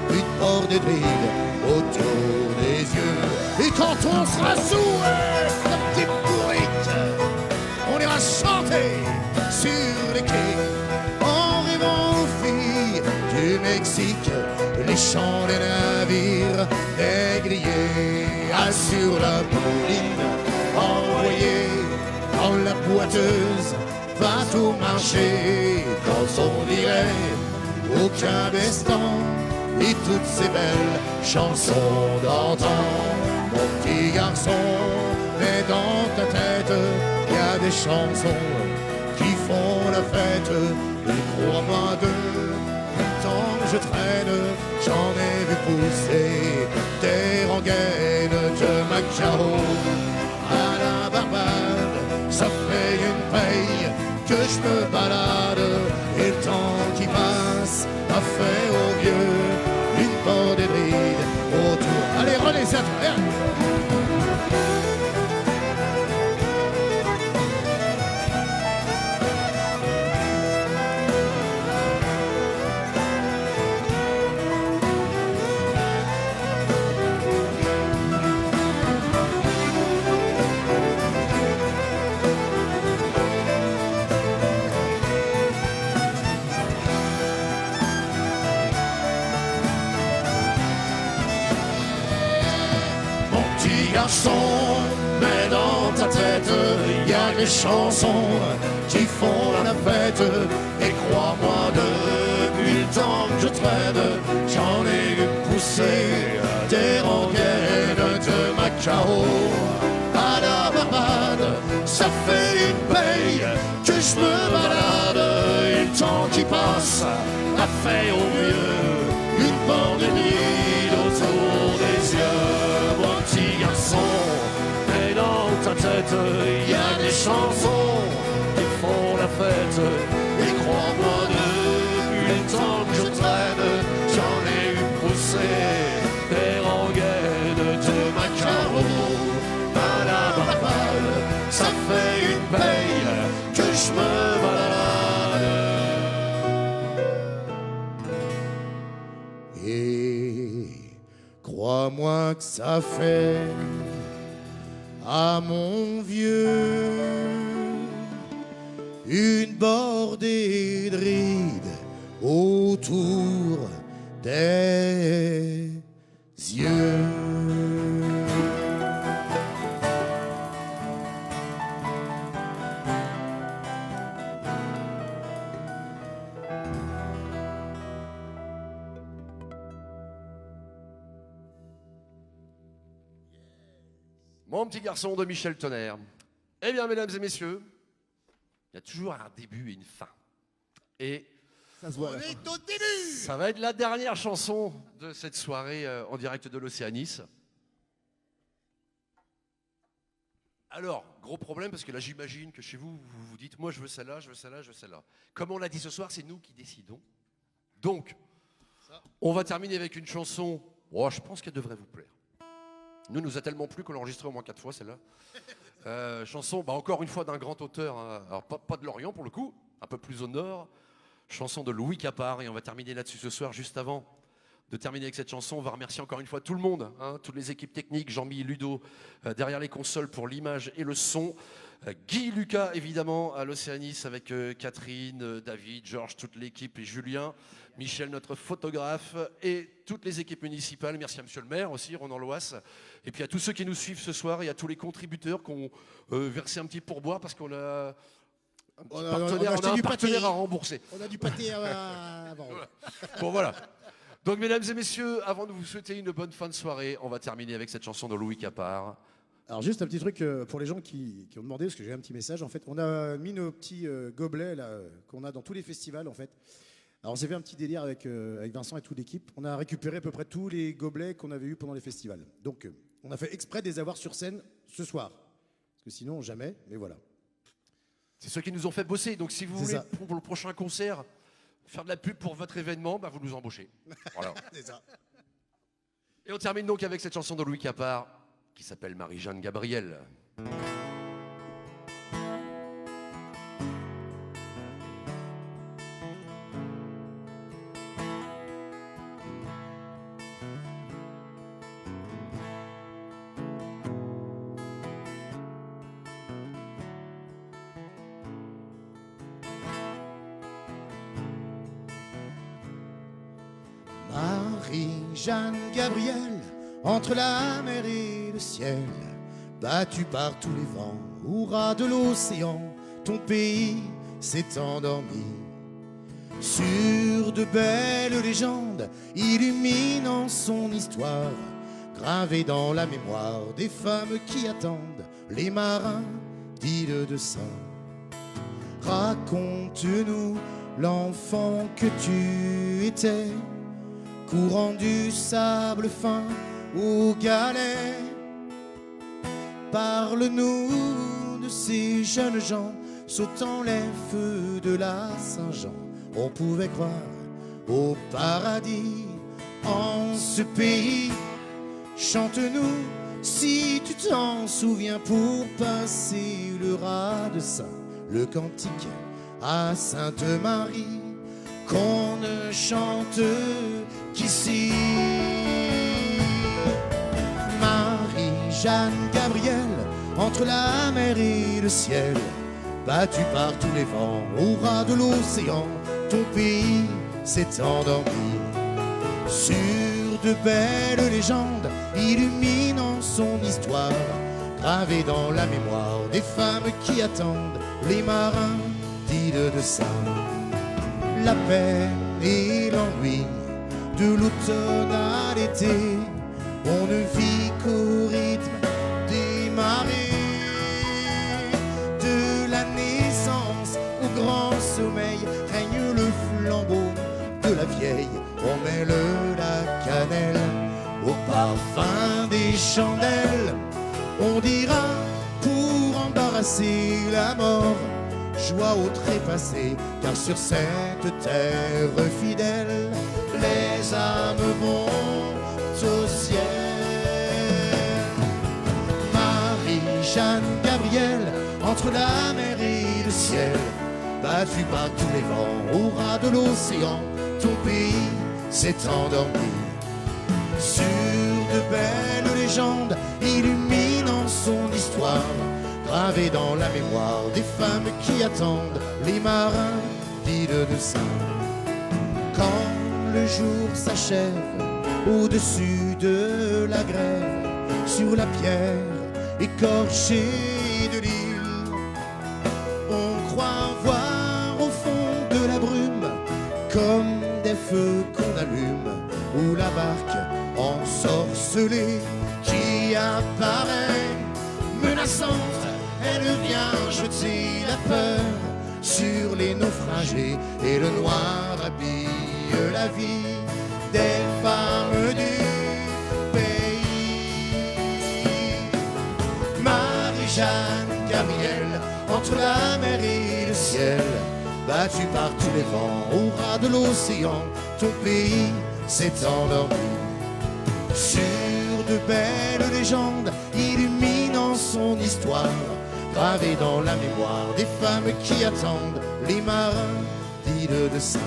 une porte des brides autour des yeux. Et quand on sera sous la petite bourrique, on ira chanter sur les quais en rêvant aux filles du Mexique, les chants des navires, des grillés sur la pauline, envoyés dans la boiteuse va tout marcher, quand on dirait aucun bestant et toutes ces belles chansons d'antan. Mon petit garçon, mais dans ta tête, y a des chansons qui font la fête. Et crois-moi, depuis le temps que je traîne, j'en ai vu pousser des rengaines de Macao à la Barbade. Ça fait une paye que je me balade, et le temps qui passe a fait aux vieux une porte des brides autour. Allez, René, ça te fait. Mais dans ta tête, y a des chansons qui font la fête. Et crois-moi, depuis le temps que je traîne, j'en ai vu pousser des rengaines de Macao à la Barbade. Ça fait une paye que je me balade, et le temps qui passe a fait au mieux une bande de nuit autour des yeux. Mon petit garçon, mais dans ta tête, y a des chansons qui font la fête. Et crois-moi, depuis le temps que je traîne, j'en ai eu pousser des rengaines de Macao à la Barbade. Ça fait une paye que je me balade. Et crois-moi que ça fait à mon vieux une bordée de rides autour des yeux. Mon petit garçon de Michel Tonnerre. Eh bien, mesdames et messieurs, il y a toujours un début et une fin. Et Ça se voit. On est au début. ça va être la dernière chanson de cette soirée en direct de l'Océanis. Alors, gros problème, parce que là, j'imagine que chez vous, vous vous dites, moi, je veux celle-là, je veux celle-là, je veux celle-là. Comme on l'a dit ce soir, c'est nous qui décidons. Donc, on va terminer avec une chanson, oh, je pense qu'elle devrait vous plaire. Nous a tellement plu qu'on l'a enregistrée au moins 4 fois, celle-là. Chanson, encore une fois, d'un grand auteur, hein. Alors pas de Lorient pour le coup, un peu plus au nord. Chanson de Louis Capard, et on va terminer là-dessus ce soir. Juste avant de terminer avec cette chanson, on va remercier encore une fois tout le monde, hein, toutes les équipes techniques, Jean-Mi, Ludo, derrière les consoles pour l'image et le son. Guy, Lucas, évidemment, à l'Océanis avec Catherine, David, Georges, toute l'équipe et Julien, Michel, notre photographe, et toutes les équipes municipales. Merci à monsieur le maire aussi, Ronan Loas. Et puis à tous ceux qui nous suivent ce soir et à tous les contributeurs qui ont versé un petit pourboire parce qu'on a On a un partenaire à rembourser. On a du pâté avant. Bon, voilà. Donc, mesdames et messieurs, avant de vous souhaiter une bonne fin de soirée, on va terminer avec cette chanson de Louis Capard. Alors juste un petit truc pour les gens qui ont demandé, parce que j'ai un petit message en fait. On a mis nos petits gobelets là qu'on a dans tous les festivals en fait. Alors on s'est fait un petit délire avec Vincent et toute l'équipe. On a récupéré à peu près tous les gobelets qu'on avait eus pendant les festivals. Donc on a fait exprès de les avoir sur scène ce soir. Parce que sinon jamais, mais voilà. C'est ceux qui nous ont fait bosser. Donc, si vous C'est voulez, ça. pour le prochain concert, faire de la pub pour votre événement, vous nous embauchez. Voilà. C'est ça. Et on termine donc avec cette chanson de Louis Capard qui s'appelle Marie-Jeanne Gabriel. Marie-Jeanne Gabriel, entre la mer et le ciel, battue par tous les vents, hurrah de l'océan, ton pays s'est endormi. Sur de belles légendes, illuminant son histoire, gravée dans la mémoire des femmes qui attendent les marins d'île de Saint. Raconte-nous l'enfant que tu étais, courant du sable fin aux galets. Parle-nous de ces jeunes gens sautant les feux de la Saint-Jean. On pouvait croire au paradis en ce pays. Chante-nous si tu t'en souviens pour passer le raz de Saint, le cantique à Sainte-Marie qu'on ne chante qu'ici. Marie-Jeanne Gabriel, entre la mer et le ciel, battue par tous les vents, au ras de l'océan, ton pays s'est endormi. Sur de belles légendes, illuminant son histoire, gravée dans la mémoire des femmes qui attendent les marins d'île de Saint. La peine et l'ennui de l'automne à l'été, on ne vit qu'au rythme des marées. De la naissance au grand sommeil règne le flambeau de la vieille. On mêle la cannelle au parfum des chandelles. On dira pour embarrasser la mort, joie au trépassé, car sur cette terre fidèle, les âmes montent au ciel. Marie-Jeanne Gabriel, entre la mer et le ciel, battue par tous les vents, au ras de l'océan, ton pays s'est endormi. Sur de belles légendes, illuminant son histoire, gravée dans la mémoire des femmes qui attendent les marins d'île de Saint. Quand le jour s'achève au-dessus de la grève, sur la pierre écorchée de l'île, on croit voir au fond de la brume comme des feux qu'on allume, ou la barque ensorcelée qui apparaît menaçante, elle vient jeter la peur sur les naufragés, et le noir habille la vie des femmes du pays. Marie-Jeanne Gabrielle, entre la mer et le ciel, battue par tous les vents, au ras de l'océan, ton pays s'est endormi. Sur de belles légendes illuminant son histoire, gravées dans la mémoire des femmes qui attendent les marins d'île de Saint.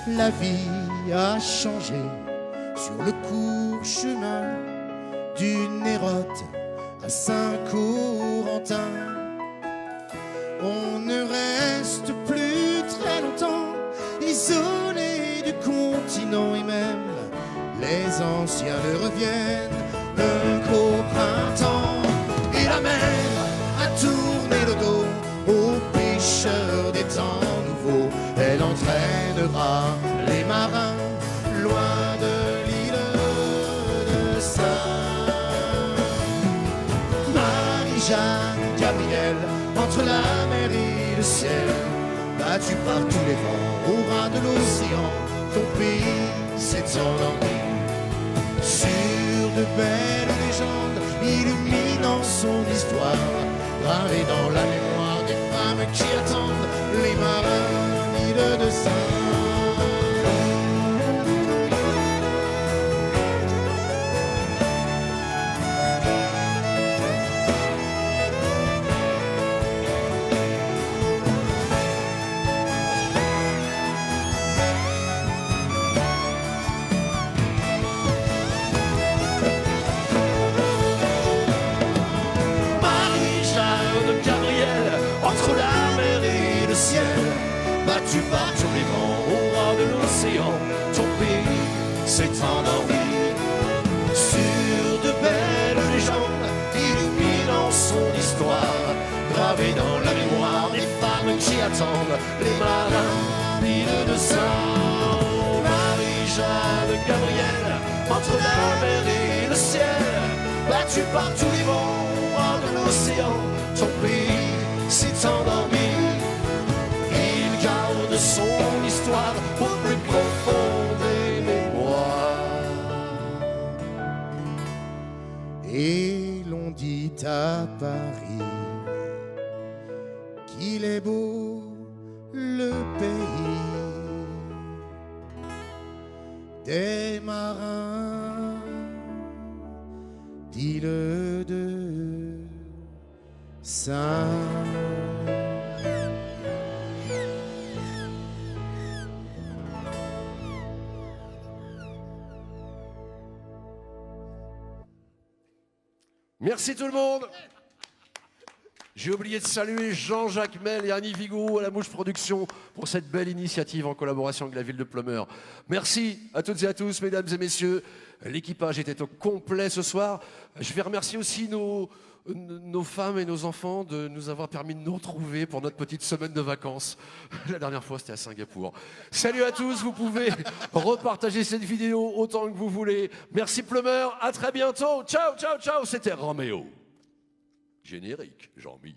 La vie a changé sur le court chemin du Nérote à Saint-Corentin. On ne reste plus très longtemps isolé du continent, et même les anciens ne reviennent qu'au printemps. Et la mer a tourné le dos aux pêcheurs des temps nouveaux. Elle entraînera les marins loin de l'île de Saint. Marie-Jeanne Gabrielle, entre la mer et le ciel, battue par tous les vents, au ras de l'océan, ton pays s'est endormi. Sur de belles légendes illuminant son histoire, gravées dans la mémoire des femmes qui attendent les marins d'île de Saint. Battu par tous les vents, au ras de l'océan, ton pays s'est endormi. Sur de belles légendes illuminant son histoire, gravées dans la mémoire des femmes qui attendent les marins d'île de Saint. Marie-Jeanne Gabrielle, entre la mer et le ciel, battue par tous les vents, au ras de l'océan, ton pays s'est endormi. De son histoire au plus profond des mémoires. Et l'on dit à Paris qu'il est beau le pays des marins d'île de Saint. Merci tout le monde. J'ai oublié de saluer Jean-Jacques Mel et Annie Vigo à la Mouche Production pour cette belle initiative en collaboration avec la ville de Plumeur. Merci à toutes et à tous, mesdames et messieurs. L'équipage était au complet ce soir. Je vais remercier aussi nos femmes et nos enfants de nous avoir permis de nous retrouver pour notre petite semaine de vacances. La dernière fois, c'était à Singapour. Salut à tous, vous pouvez repartager cette vidéo autant que vous voulez. Merci Plumeur, à très bientôt. Ciao, ciao, ciao. C'était Roméo. Générique, Jean-Mi.